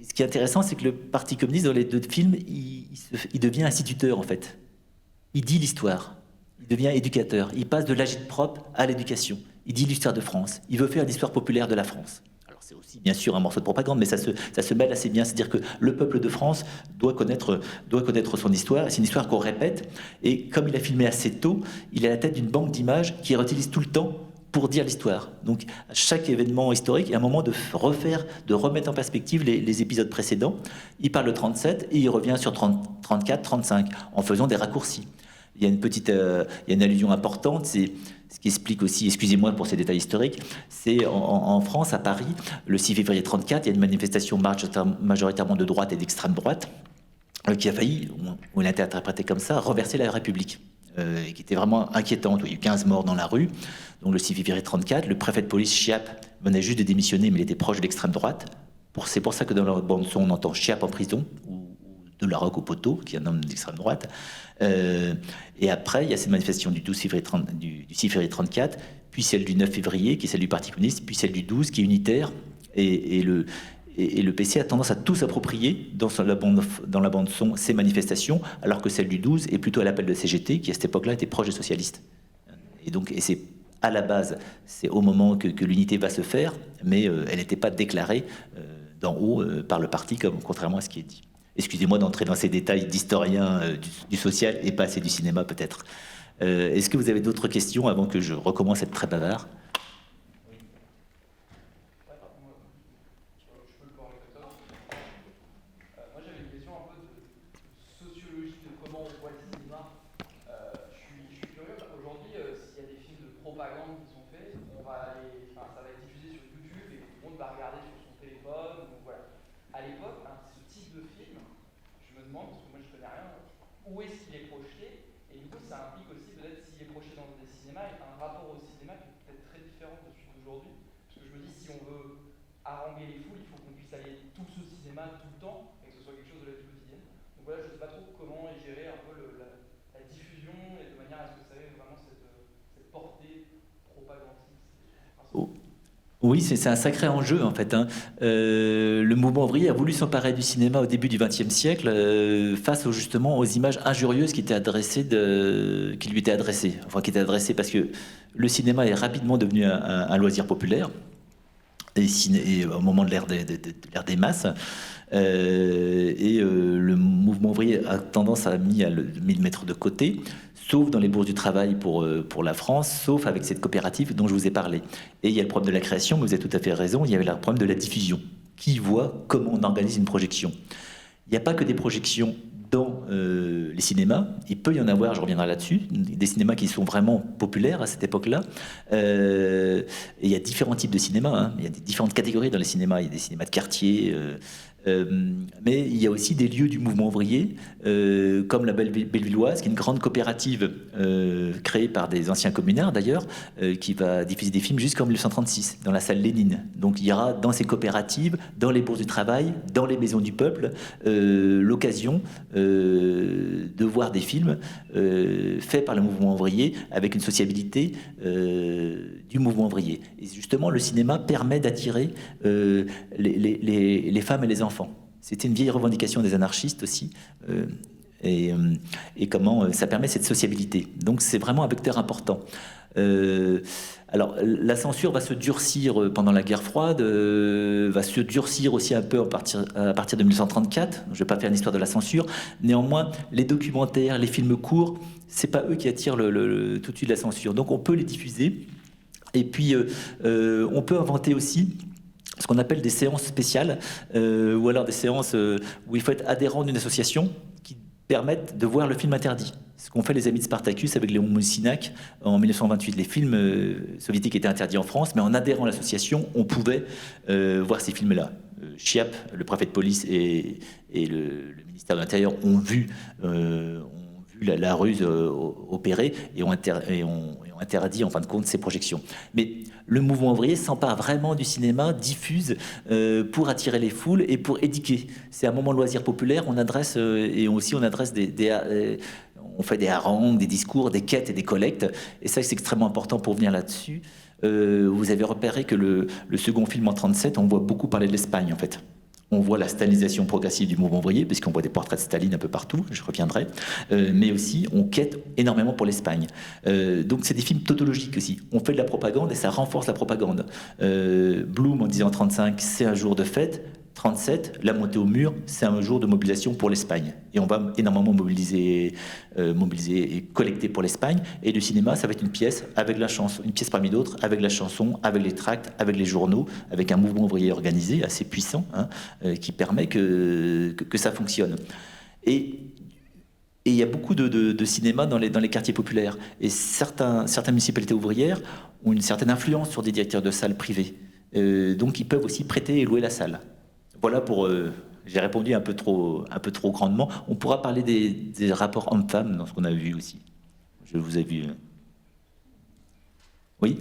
[SPEAKER 3] Ce qui est intéressant, c'est que le Parti communiste, dans les deux films, il devient instituteur, en fait. Il dit l'histoire. Il devient éducateur. Il passe de l'agite-propre à l'éducation. Il dit l'histoire de France. Il veut faire l'histoire populaire de la France. Alors, c'est aussi bien sûr un morceau de propagande, mais ça se mêle assez bien. C'est-à-dire que le peuple de France doit connaître son histoire, et c'est une histoire qu'on répète. Et comme il a filmé assez tôt, il est à la tête d'une banque d'images qui réutilise tout le temps pour dire l'histoire. Donc, à chaque événement historique, il y a un moment de remettre en perspective les épisodes précédents. Il parle de 37 et il revient sur 34, 35, en faisant des raccourcis. Il y a une allusion importante, c'est ce qui explique aussi, excusez-moi pour ces détails historiques, c'est en France, à Paris, le 6 février 34, il y a une manifestation majoritairement de droite et d'extrême droite, qui a failli, on l'a interprété comme ça, renverser la République. Et qui était vraiment inquiétante. Il y a eu 15 morts dans la rue. Donc le 6 février 34, le préfet de police Chiappe venait juste de démissionner, mais il était proche de l'extrême droite. C'est pour ça que dans la bande son, on entend Chiappe en prison, ou de la Roque au poteau, qui est un homme d'extrême droite. Et après, il y a cette manifestation du 6 février 34, puis celle du 9 février, qui est celle du Parti communiste, puis celle du 12, qui est unitaire. Et le PC a tendance à tout s'approprier dans la bande son ces manifestations, alors que celle du 12 est plutôt à l'appel de CGT, qui à cette époque-là était proche des socialistes. Et c'est à la base, c'est au moment que l'unité va se faire, mais elle n'était pas déclarée d'en haut par le parti, contrairement à ce qui est dit. Excusez-moi d'entrer dans ces détails d'historien du social et pas assez du cinéma peut-être. Est-ce que vous avez d'autres questions avant que je recommence à être très bavard ?
[SPEAKER 5] Où est-ce qu'il est projeté? Et du coup, ça implique aussi peut-être s'il est projeté dans des cinémas, un rapport au cinéma qui est peut-être très différent de celui d'aujourd'hui. Parce que je me dis, si on veut haranguer les foules, il faut qu'on puisse aller tous au cinéma tout le temps, et que ce soit quelque chose de la vie quotidienne. Donc voilà, je ne sais pas trop comment gérer un peu la diffusion, et de manière à ce que ça ait vraiment cette portée propagandiste.
[SPEAKER 3] Oh. Oui, c'est un sacré enjeu en fait. Le mouvement ouvrier a voulu s'emparer du cinéma au début du XXe siècle face justement aux images injurieuses qui lui étaient adressées. Enfin, qui étaient adressées parce que le cinéma est rapidement devenu un loisir populaire et au moment de l'ère des masses. Le mouvement ouvrier a tendance à le mettre de côté, sauf dans les bourses du travail pour la France, sauf avec cette coopérative dont je vous ai parlé. Et il y a le problème de la création, mais vous avez tout à fait raison, il y avait le problème de la diffusion. Qui voit comment on organise une projection? Il n'y a pas que des projections dans les cinémas, il peut y en avoir, je reviendrai là-dessus, des cinémas qui sont vraiment populaires à cette époque-là. Et il y a différents types de cinémas, il y a différentes catégories dans les cinémas, il y a des cinémas de quartier, mais il y a aussi des lieux du mouvement ouvrier, comme la Bellevilloise, qui est une grande coopérative créée par des anciens communards d'ailleurs, qui va diffuser des films jusqu'en 1936, dans la salle Lénine. Donc il y aura dans ces coopératives, dans les bourses du travail, dans les maisons du peuple, l'occasion de voir des films faits par le mouvement ouvrier, avec une sociabilité du mouvement ouvrier. Et justement, le cinéma permet d'attirer les femmes et les enfants. C'était une vieille revendication des anarchistes aussi, et comment ça permet cette sociabilité. Donc c'est vraiment un vecteur important. Alors la censure va se durcir pendant la guerre froide, va se durcir aussi un peu à partir de 1934. Je ne vais pas faire une histoire de la censure. Néanmoins, les documentaires, les films courts, c'est pas eux qui attirent tout de suite la censure. Donc on peut les diffuser. Et puis on peut inventer aussi ce qu'on appelle des séances spéciales, ou alors des séances où il faut être adhérent d'une association qui permettent de voir le film interdit. Ce qu'ont fait les amis de Spartacus avec Léon Moussinac en 1928. Les films soviétiques étaient interdits en France, mais en adhérant à l'association, on pouvait voir ces films-là. Chiappe, le préfet de police et le ministère de l'Intérieur ont vu la ruse opérer et ont interdit en fin de compte ces projections. Mais le mouvement ouvrier s'empare vraiment du cinéma, diffuse pour attirer les foules et pour éduquer. C'est un moment de loisir populaire, on adresse on fait des harangues, des discours, des quêtes et des collectes, et ça c'est extrêmement important pour venir là-dessus. Vous avez repéré que le second film en 37, on voit beaucoup parler de l'Espagne en fait. On voit la stalinisation progressive du mouvement ouvrier, puisqu'on voit des portraits de Staline un peu partout, je reviendrai, mais aussi on quête énormément pour l'Espagne. Donc c'est des films tautologiques aussi. On fait de la propagande et ça renforce la propagande. Blum, en disant 35, c'est un jour de fête. 37, la montée au mur, c'est un jour de mobilisation pour l'Espagne. Et on va énormément mobiliser et collecter pour l'Espagne. Et le cinéma, ça va être une pièce avec la chanson, une pièce parmi d'autres, avec la chanson, avec les tracts, avec les journaux, avec un mouvement ouvrier organisé assez puissant, qui permet que ça fonctionne. Et il y a beaucoup de cinéma dans les quartiers populaires. Et certaines municipalités ouvrières ont une certaine influence sur des directeurs de salles privées. Donc ils peuvent aussi prêter et louer la salle. Voilà pour... j'ai répondu un peu trop grandement. On pourra parler des rapports hommes-femmes dans ce qu'on a vu aussi. Je vous ai vu. Oui ?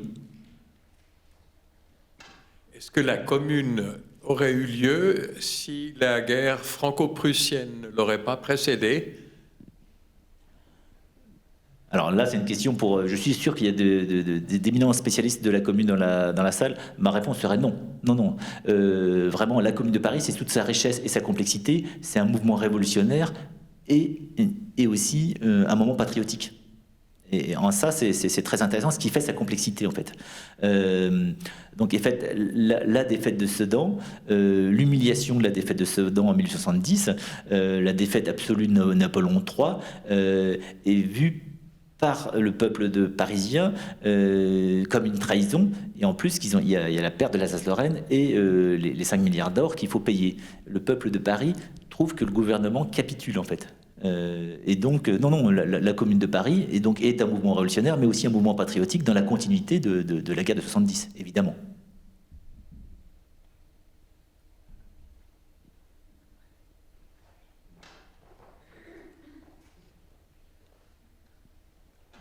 [SPEAKER 6] Est-ce que la commune aurait eu lieu si la guerre franco-prussienne ne l'aurait pas précédée ?
[SPEAKER 3] Alors là, c'est une question pour... Je suis sûr qu'il y a d'éminents spécialistes de la commune dans la salle. Ma réponse serait non. Non. Vraiment, la commune de Paris, c'est toute sa richesse et sa complexité. C'est un mouvement révolutionnaire et aussi un moment patriotique. Et en ça, c'est très intéressant, ce qui fait sa complexité, en fait. Donc, en fait, la défaite de Sedan, l'humiliation de la défaite de Sedan en 1870, la défaite absolue de Napoléon III, est vue par le peuple parisien comme une trahison. Et en plus, il y a la perte de l'Alsace-Lorraine et les 5 milliards d'or qu'il faut payer. Le peuple de Paris trouve que le gouvernement capitule, en fait. Et donc, la commune de Paris est un mouvement révolutionnaire, mais aussi un mouvement patriotique dans la continuité de la guerre de 70, évidemment.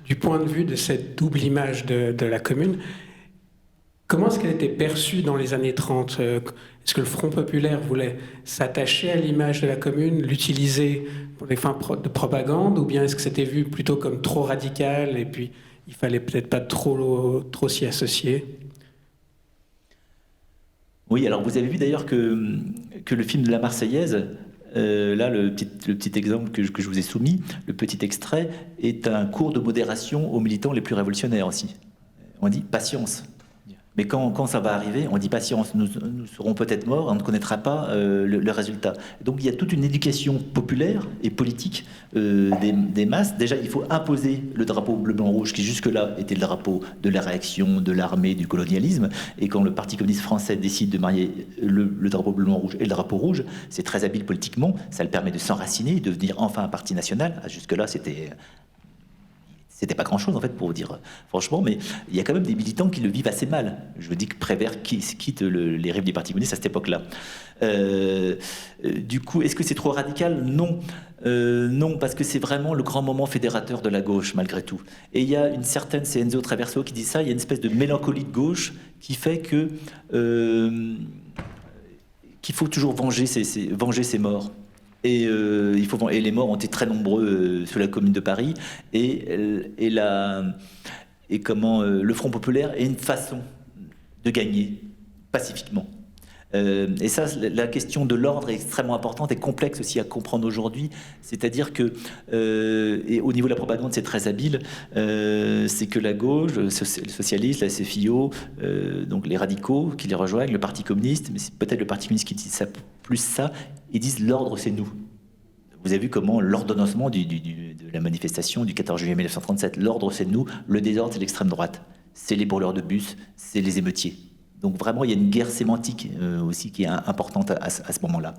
[SPEAKER 7] Du point de vue de cette double image de la commune, comment est-ce qu'elle était perçue dans les années 30 ? Est-ce que le Front populaire voulait s'attacher à l'image de la commune, l'utiliser pour des fins de propagande, ou bien est-ce que c'était vu plutôt comme trop radical et puis il fallait peut-être pas trop s'y associer ?
[SPEAKER 3] Oui, alors vous avez vu d'ailleurs que le film de la Marseillaise, là, le petit exemple que je vous ai soumis, le petit extrait, est un cours de modération aux militants les plus révolutionnaires aussi. On dit patience. Mais quand ça va arriver, on dit patience, nous serons peut-être morts, on ne connaîtra pas le résultat. Donc il y a toute une éducation populaire et politique des masses. Déjà, il faut imposer le drapeau bleu-blanc-rouge, qui jusque-là était le drapeau de la réaction, de l'armée, du colonialisme. Et quand le Parti communiste français décide de marier le drapeau bleu-blanc-rouge et le drapeau rouge, c'est très habile politiquement, ça le permet de s'enraciner, de devenir enfin un parti national. Jusque-là, c'était pas grand-chose, en fait, pour vous dire franchement, mais il y a quand même des militants qui le vivent assez mal. Je vous dis que Prévert quitte les rives du Parti communiste à cette époque-là. Du coup, est-ce que c'est trop radical ? Non. Non, parce que c'est vraiment le grand moment fédérateur de la gauche, malgré tout. Et il y a une certaine, c'est Enzo Traverso qui dit ça, il y a une espèce de mélancolie de gauche qui fait qu'il faut toujours venger ses morts. Et les morts ont été très nombreux sur la commune de Paris. Le Front populaire est une façon de gagner pacifiquement. Et ça, la question de l'ordre est extrêmement importante et complexe aussi à comprendre aujourd'hui. C'est-à-dire que, et au niveau de la propagande, c'est très habile, c'est que la gauche, le socialiste, la CFIO, donc les radicaux qui les rejoignent, le Parti communiste, mais c'est peut-être le Parti communiste qui dit ça, plus ça, ils disent l'ordre, c'est nous. Vous avez vu comment l'ordonnancement de la manifestation du 14 juillet 1937, l'ordre, c'est nous, le désordre, c'est l'extrême droite, c'est les brûleurs de bus, c'est les émeutiers. Donc vraiment, il y a une guerre sémantique aussi qui est importante à ce moment-là.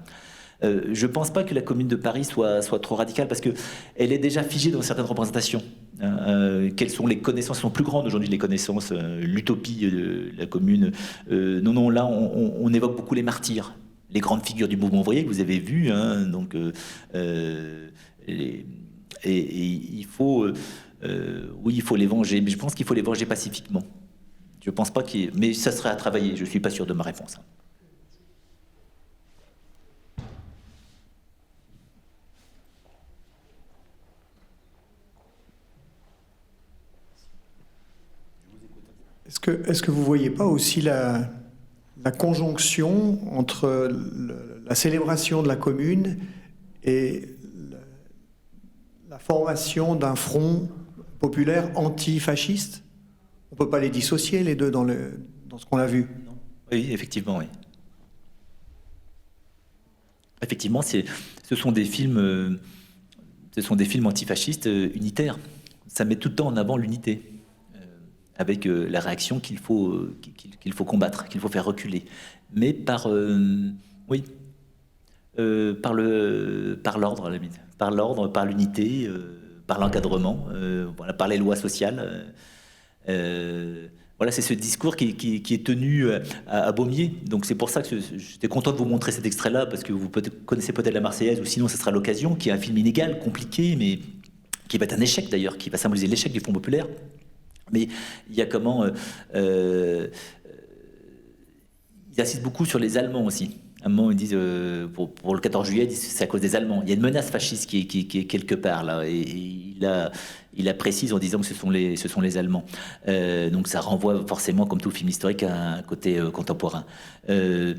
[SPEAKER 3] Je ne pense pas que la Commune de Paris soit trop radicale parce qu'elle est déjà figée dans certaines représentations. Quelles sont les connaissances sont plus grandes aujourd'hui, les connaissances, l'utopie de la Commune. Non, là, on évoque beaucoup les martyrs, les grandes figures du mouvement ouvrier que vous avez vues. Et il faut... oui, il faut les venger, mais je pense qu'il faut les venger pacifiquement. Je pense pas qu'il... Mais ça serait à travailler, je ne suis pas sûr de ma réponse.
[SPEAKER 4] Est-ce que vous ne voyez pas aussi la conjonction entre la célébration de la Commune et la formation d'un front populaire antifasciste. On ne peut pas les dissocier, les deux, dans ce qu'on a vu.
[SPEAKER 3] Oui, effectivement, oui. Effectivement, ce sont des films antifascistes unitaires. Ça met tout le temps en avant l'unité, avec la réaction qu'il faut combattre, qu'il faut faire reculer. Mais par l'ordre, à la limite. Par l'ordre, par l'unité, par l'encadrement, voilà, par les lois sociales. Voilà, c'est ce discours qui est tenu à Beaumier. Donc c'est pour ça que j'étais content de vous montrer cet extrait-là, parce que vous connaissez peut-être la Marseillaise, ou sinon ce sera l'occasion, qui est un film inégal, compliqué, mais qui va être un échec d'ailleurs, qui va symboliser l'échec du Front populaire. Mais il y a comment... ils insistent beaucoup sur les Allemands aussi. À un moment, ils disent, pour le 14 juillet, ils disent que c'est à cause des Allemands. Il y a une menace fasciste qui est quelque part, là, et il la précise en disant que ce sont les Allemands. Donc ça renvoie forcément, comme tout film historique, à un côté contemporain. Ce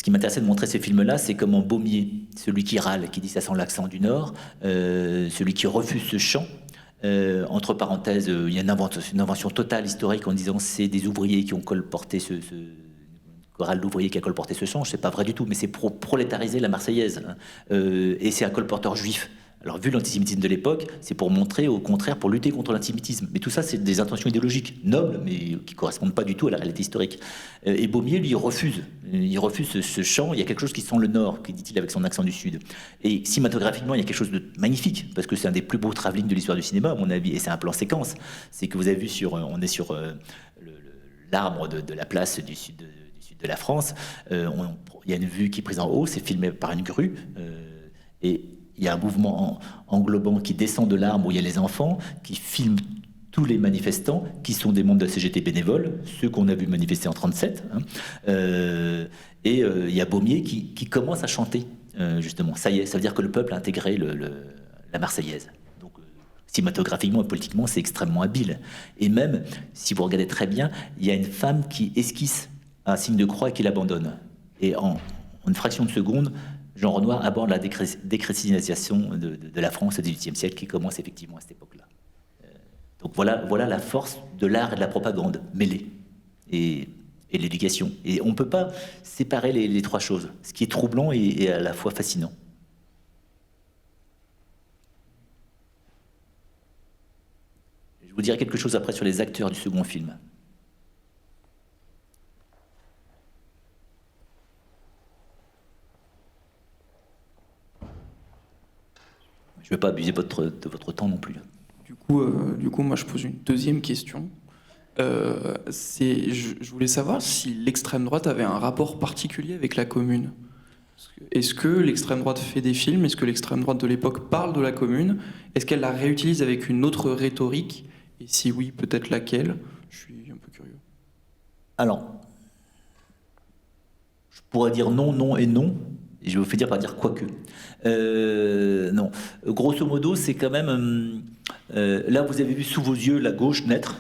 [SPEAKER 3] qui m'intéressait de montrer ces films-là, c'est comment Beaumier, celui qui râle, qui dit ça sent l'accent du Nord, celui qui refuse ce chant, entre parenthèses, il y a une invention totale historique en disant c'est des ouvriers qui ont colporté chorale d'ouvriers qui a colporté ce chant, c'est pas vrai du tout, mais c'est pour prolétariser la Marseillaise. Hein. Et c'est un colporteur juif. Alors, vu l'antisémitisme de l'époque, c'est pour montrer, au contraire, pour lutter contre l'antisémitisme. Mais tout ça, c'est des intentions idéologiques nobles, mais qui correspondent pas du tout à la réalité historique. Et Beaumier, lui, il refuse ce chant. Il y a quelque chose qui sent le Nord, dit-il avec son accent du Sud. Et cinématographiquement, il y a quelque chose de magnifique, parce que c'est un des plus beaux travelling de l'histoire du cinéma, à mon avis, et c'est un plan séquence. C'est que vous avez vu on est sur l'arbre de la place du Sud de la France. Il y a une vue qui est prise en haut, c'est filmé par une grue, et il y a un mouvement englobant qui descend de l'arbre où il y a les enfants, qui filment tous les manifestants, qui sont des membres de la CGT bénévoles, ceux qu'on a vu manifester en 1937. Hein. Et il y a Beaumier qui commence à chanter, justement. Ça y est, ça veut dire que le peuple a intégré la Marseillaise. Donc, cinématographiquement et politiquement, c'est extrêmement habile. Et même, si vous regardez très bien, il y a une femme qui esquisse un signe de croix et qui l'abandonne. Et en une fraction de seconde, Jean Renoir aborde la déchristianisation de la France au XVIIIe siècle qui commence effectivement à cette époque-là. Donc voilà la force de l'art et de la propagande mêlée et l'éducation. Et on ne peut pas séparer les trois choses, ce qui est troublant et à la fois fascinant. Je vous dirai quelque chose après sur les acteurs du second film. Je ne veux pas abuser de votre temps non plus.
[SPEAKER 5] Du coup, moi, je pose une deuxième question. Je voulais savoir si l'extrême droite avait un rapport particulier avec la Commune. Est-ce que l'extrême droite fait des films? Est-ce que l'extrême droite de l'époque parle de la Commune? Est-ce qu'elle la réutilise avec une autre rhétorique? Et si oui, peut-être laquelle? Je suis un peu curieux.
[SPEAKER 3] Alors, je pourrais dire non, non et non. Et je vais vous faire dire par dire quoique. Non. Grosso modo, c'est quand même... là, vous avez vu sous vos yeux la gauche naître,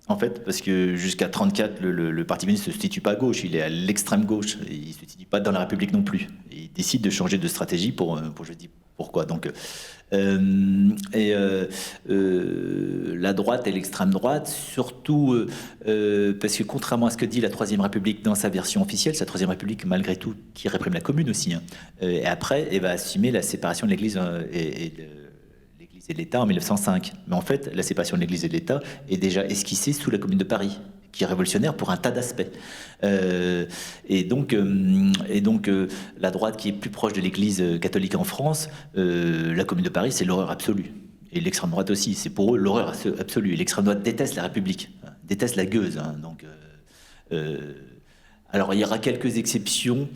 [SPEAKER 3] en fait, parce que jusqu'à 1934, le Parti communiste ne se situe pas à gauche, il est à l'extrême gauche, et il ne se situe pas dans la République non plus. Et il décide de changer de stratégie pour je dis pourquoi. Donc, la droite et l'extrême droite, surtout parce que contrairement à ce que dit la Troisième République dans sa version officielle, c'est la Troisième République malgré tout qui réprime la Commune aussi. Hein, et après, elle va assumer la séparation de l'Église et de l'État en 1905. Mais en fait, la séparation de l'Église et de l'État est déjà esquissée sous la Commune de Paris, qui est révolutionnaire pour un tas d'aspects. Et donc, la droite qui est plus proche de l'Église catholique en France, la Commune de Paris, c'est l'horreur absolue. Et l'extrême droite aussi, c'est pour eux l'horreur absolue. Et l'extrême droite déteste la République, déteste la gueuse. Hein, donc, alors, il y aura quelques exceptions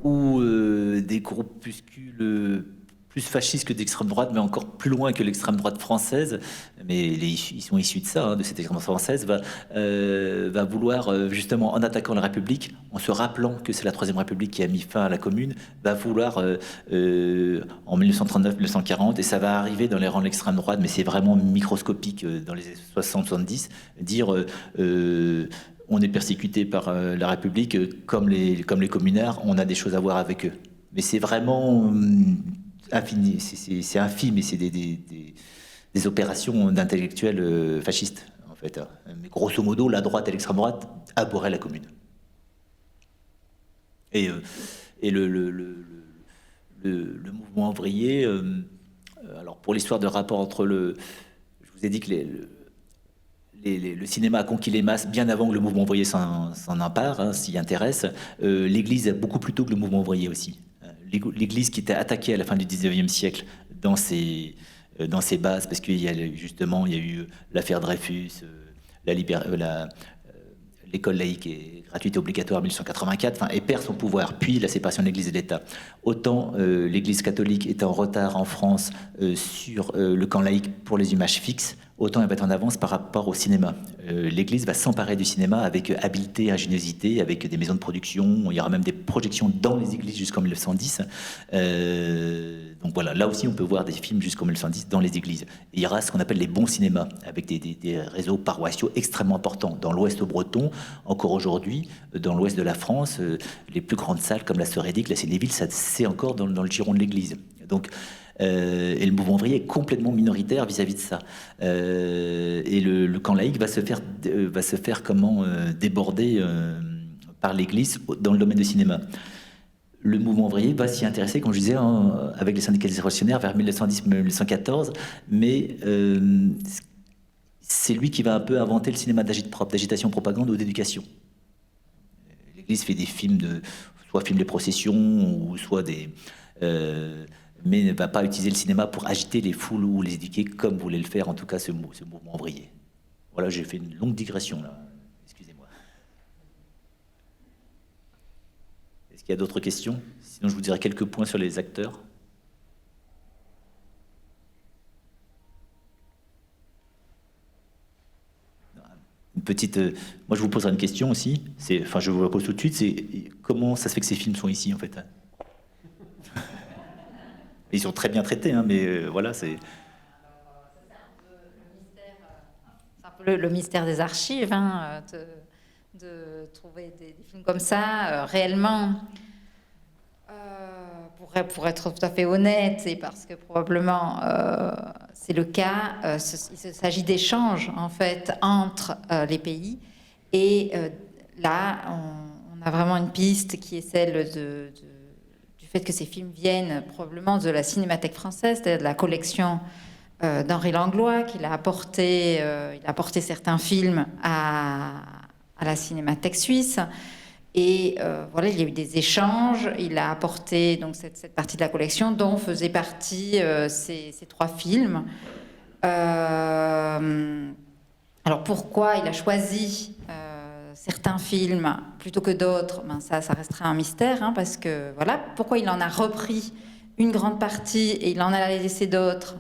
[SPEAKER 3] où des groupuscules plus fascistes que d'extrême droite, mais encore plus loin que l'extrême droite française, mais ils sont issus de ça, hein, de cette extrême droite française, va vouloir, justement, en attaquant la République, en se rappelant que c'est la Troisième République qui a mis fin à la Commune, va vouloir, en 1939-1940, et ça va arriver dans les rangs de l'extrême droite, mais c'est vraiment microscopique dans les 60-70, dire... on est persécuté par la République, comme les communards, on a des choses à voir avec eux. Mais c'est vraiment infini, c'est infime, et c'est des opérations d'intellectuels fascistes, en fait. Mais grosso modo, la droite et l'extrême droite abhorraient la commune. Et le mouvement ouvrier, alors pour l'histoire de rapport entre je vous ai dit que le cinéma a conquis les masses bien avant que le mouvement ouvrier s'en empare, s'y intéresse. L'Église beaucoup plus tôt que le mouvement ouvrier aussi. L'Église qui était attaquée à la fin du 19e siècle dans ses bases, parce qu'il y a justement il y a eu l'affaire Dreyfus, l'école laïque et gratuite et obligatoire en 1884, et perd son pouvoir, puis la séparation de l'Église et de l'État. Autant l'Église catholique est en retard en France sur le camp laïque pour les images fixes, autant elle va être en avance par rapport au cinéma. L'Église va s'emparer du cinéma avec habileté, ingéniosité, avec des maisons de production. Il y aura même des projections dans les églises jusqu'en 1910. Donc voilà, là aussi on peut voir des films jusqu'en 1910 dans les églises. Et il y aura ce qu'on appelle les bons cinémas, avec des réseaux paroissiaux extrêmement importants. Dans l'Ouest breton, encore aujourd'hui, dans l'Ouest de la France, les plus grandes salles comme la Sœur Édith, la Sénéville, c'est encore dans le giron de l'Église. Donc et le mouvement ouvrier est complètement minoritaire vis-à-vis de ça. Et le camp laïque va se faire déborder par l'Église dans le domaine du cinéma. Le mouvement ouvrier va s'y intéresser, comme je disais, avec les syndicats révolutionnaires vers 1910-1914, mais c'est lui qui va un peu inventer le cinéma d'agitation, propagande ou d'éducation. L'Église fait des films soit films de procession, ou soit mais ne va pas utiliser le cinéma pour agiter les foules ou les éduquer comme voulait le faire en tout cas ce mouvement ouvrier. Voilà, j'ai fait une longue digression là, excusez-moi. Est-ce qu'il y a d'autres questions? Sinon je vous dirai quelques points sur les acteurs. Une petite, moi je vous poserai une question aussi, je vous la pose tout de suite, c'est comment ça se fait que ces films sont ici en fait? Ils sont très bien traités, mais voilà, c'est...
[SPEAKER 1] C'est un peu le mystère des archives, de trouver des films comme ça, réellement, pour être tout à fait honnête, et parce que probablement c'est le cas, il s'agit d'échanges, en fait, entre les pays. Et là, on a vraiment une piste qui est celle du fait que ces films viennent probablement de la Cinémathèque française, c'est-à-dire de la collection d'Henri Langlois, qu'il a apporté, il a apporté certains films à la Cinémathèque suisse. Et voilà, il y a eu des échanges. Il a apporté donc cette partie de la collection dont faisaient partie ces 3 films. Alors pourquoi il a choisi certains films plutôt que d'autres, ça restera un mystère, parce que voilà, pourquoi il en a repris une grande partie et il en a laissé d'autres,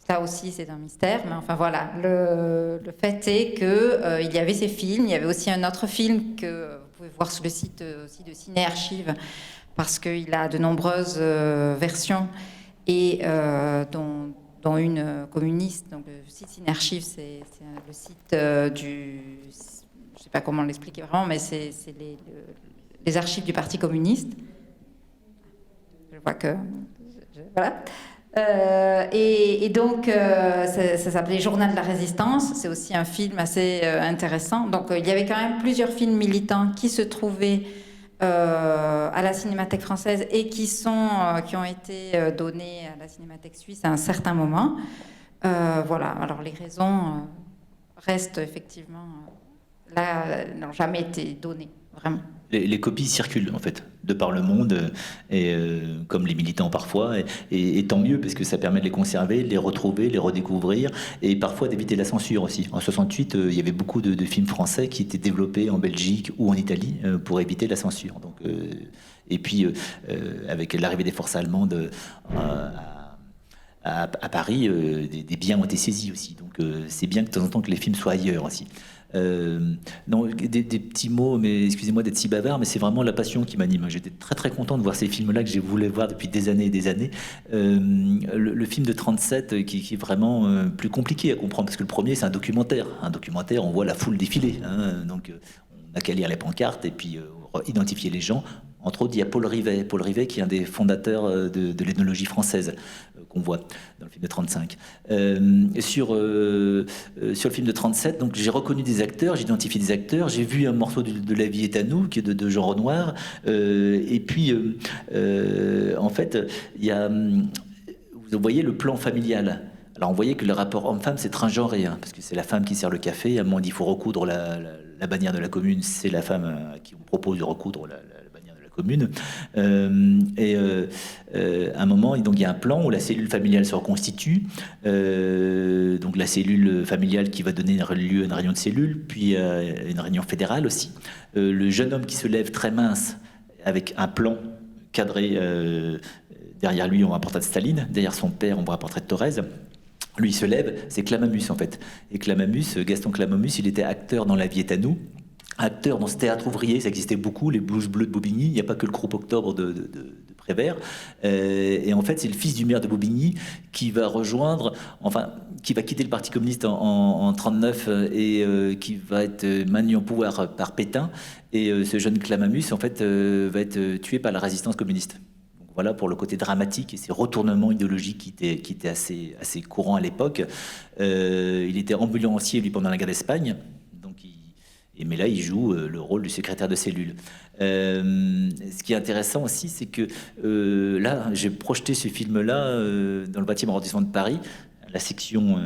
[SPEAKER 1] ça aussi c'est un mystère, mais enfin voilà, le fait est que il y avait ces films, il y avait aussi un autre film que vous pouvez voir sur le site aussi de Ciné Archives, parce qu'il a de nombreuses versions, et dont une communiste, donc le site Ciné Archives, c'est le site je ne sais pas comment l'expliquer vraiment, mais c'est les archives du Parti communiste. Je vois que... voilà. Et donc, ça s'appelait Journal de la Résistance. C'est aussi un film assez intéressant. Donc, il y avait quand même plusieurs films militants qui se trouvaient à la Cinémathèque française et qui ont été donnés à la Cinémathèque suisse à un certain moment. Voilà. Alors, les raisons restent effectivement... là, n'ont jamais été données, vraiment.
[SPEAKER 3] Les copies circulent, en fait, de par le monde, et comme les militants parfois, et tant mieux, parce que ça permet de les conserver, de les retrouver, de les redécouvrir, et parfois d'éviter la censure aussi. En 68, il y avait beaucoup de films français qui étaient développés en Belgique ou en Italie pour éviter la censure. Donc, et puis, avec l'arrivée des forces allemandes à Paris, des biens ont été saisis aussi. Donc, c'est bien que de temps en temps que les films soient ailleurs aussi. Non, des petits mots, mais excusez-moi d'être si bavard, mais c'est vraiment la passion qui m'anime. J'étais très très content de voir ces films-là que j'ai voulu voir depuis des années et des années. Le film de 37 qui est vraiment plus compliqué à comprendre, parce que le premier c'est un documentaire. Un documentaire, on voit la foule défiler, donc on n'a qu'à lire les pancartes et puis identifier les gens. Entre autres, il y a Paul Rivet qui est un des fondateurs de l'ethnologie française qu'on voit dans le film de 35. Sur le film de 37, donc j'ai reconnu des acteurs, j'ai identifié des acteurs, j'ai vu un morceau de La vie est à nous, qui est de Jean Renoir, et puis en fait, il y a, vous voyez le plan familial. Alors on voyait que le rapport homme-femme c'est transgenré, parce que c'est la femme qui sert le café, à un moment il faut recoudre la bannière de la commune, c'est la femme à qui on propose de recoudre la bannière de la commune. À un moment, donc, il y a un plan où la cellule familiale se reconstitue, donc la cellule familiale qui va donner lieu à une réunion de cellule, puis une réunion fédérale aussi. Le jeune homme qui se lève très mince, avec un plan cadré, derrière lui on voit un portrait de Staline, derrière son père on voit un portrait de Thorez. Lui, il se lève, c'est Clamamus en fait. Et Clamamus, Gaston Clamamus, il était acteur dans La vie est à nous, acteur dans ce théâtre ouvrier, ça existait beaucoup, les Blouses Bleues de Bobigny, il n'y a pas que le groupe Octobre de Prévert. Et en fait, c'est le fils du maire de Bobigny qui va rejoindre, enfin, qui va quitter le Parti communiste en 39 et qui va être maintenu au pouvoir par Pétain. Et ce jeune Clamamus, en fait, va être tué par la résistance communiste. Voilà pour le côté dramatique et ces retournements idéologiques qui étaient assez courants à l'époque. Il était ambulancier, lui, pendant la guerre d'Espagne. Mais là, il joue le rôle du secrétaire de cellule. Ce qui est intéressant aussi, c'est que là, j'ai projeté ce film-là dans le 20e arrondissement de Paris, dans la section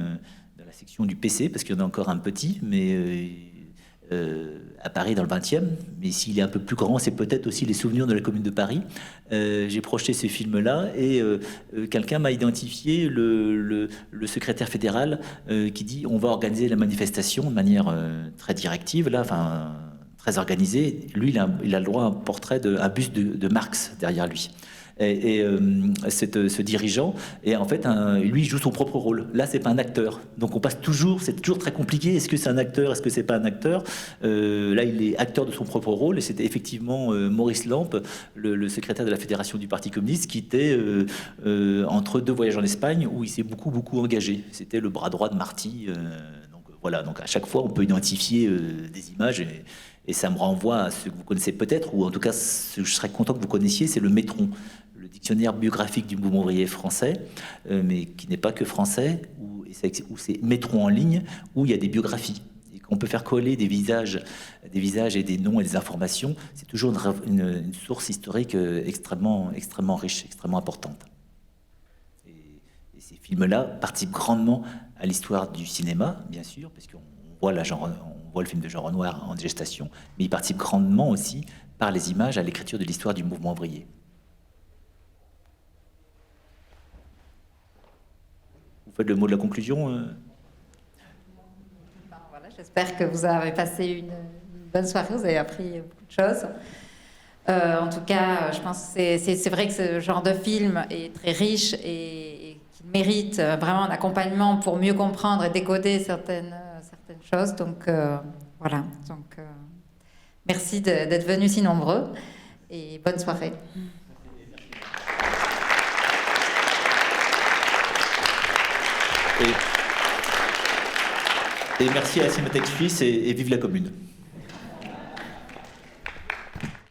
[SPEAKER 3] du PC, parce qu'il y en a encore un petit, mais à Paris dans le 20e, mais s'il est un peu plus grand, c'est peut-être aussi les souvenirs de la commune de Paris. J'ai projeté ce film-là et quelqu'un m'a identifié le secrétaire fédéral qui dit on va organiser la manifestation de manière très directive, là, enfin très organisée. Lui, il a le droit à un portrait, un buste de Marx derrière lui. Et ce dirigeant, et en fait, lui, il joue son propre rôle. Là, c'est pas un acteur. Donc, on passe toujours, c'est toujours très compliqué. Est-ce que c'est un acteur? Est-ce que c'est pas un acteur? Là, il est acteur de son propre rôle. Et c'était effectivement Maurice Lampe, le secrétaire de la Fédération du Parti communiste, qui était entre deux voyages en Espagne où il s'est beaucoup engagé. C'était le bras droit de Marty. Donc, voilà. Donc, à chaque fois, on peut identifier des images et ça me renvoie à ce que vous connaissez peut-être, ou en tout cas, ce que je serais content que vous connaissiez, c'est le Métron, le dictionnaire biographique du mouvement ouvrier français, mais qui n'est pas que français, où c'est Métron en ligne, où il y a des biographies. Et qu'on peut faire coller des visages et des noms et des informations, c'est toujours une source historique extrêmement riche, extrêmement importante. Et ces films-là participent grandement à l'histoire du cinéma, bien sûr, parce qu'on voit le film de Jean Renoir en gestation, mais il participe grandement aussi par les images à l'écriture de l'histoire du mouvement ouvrier. Vous faites le mot de la conclusion
[SPEAKER 1] Voilà, j'espère que vous avez passé une bonne soirée, vous avez appris beaucoup de choses. En tout cas, je pense que c'est vrai que ce genre de film est très riche et qui mérite vraiment un accompagnement pour mieux comprendre et décoder certaines choses. Donc voilà. Donc merci d'être venus si nombreux et bonne soirée.
[SPEAKER 3] Et merci à la Cinémathèque Suisse et vive la commune.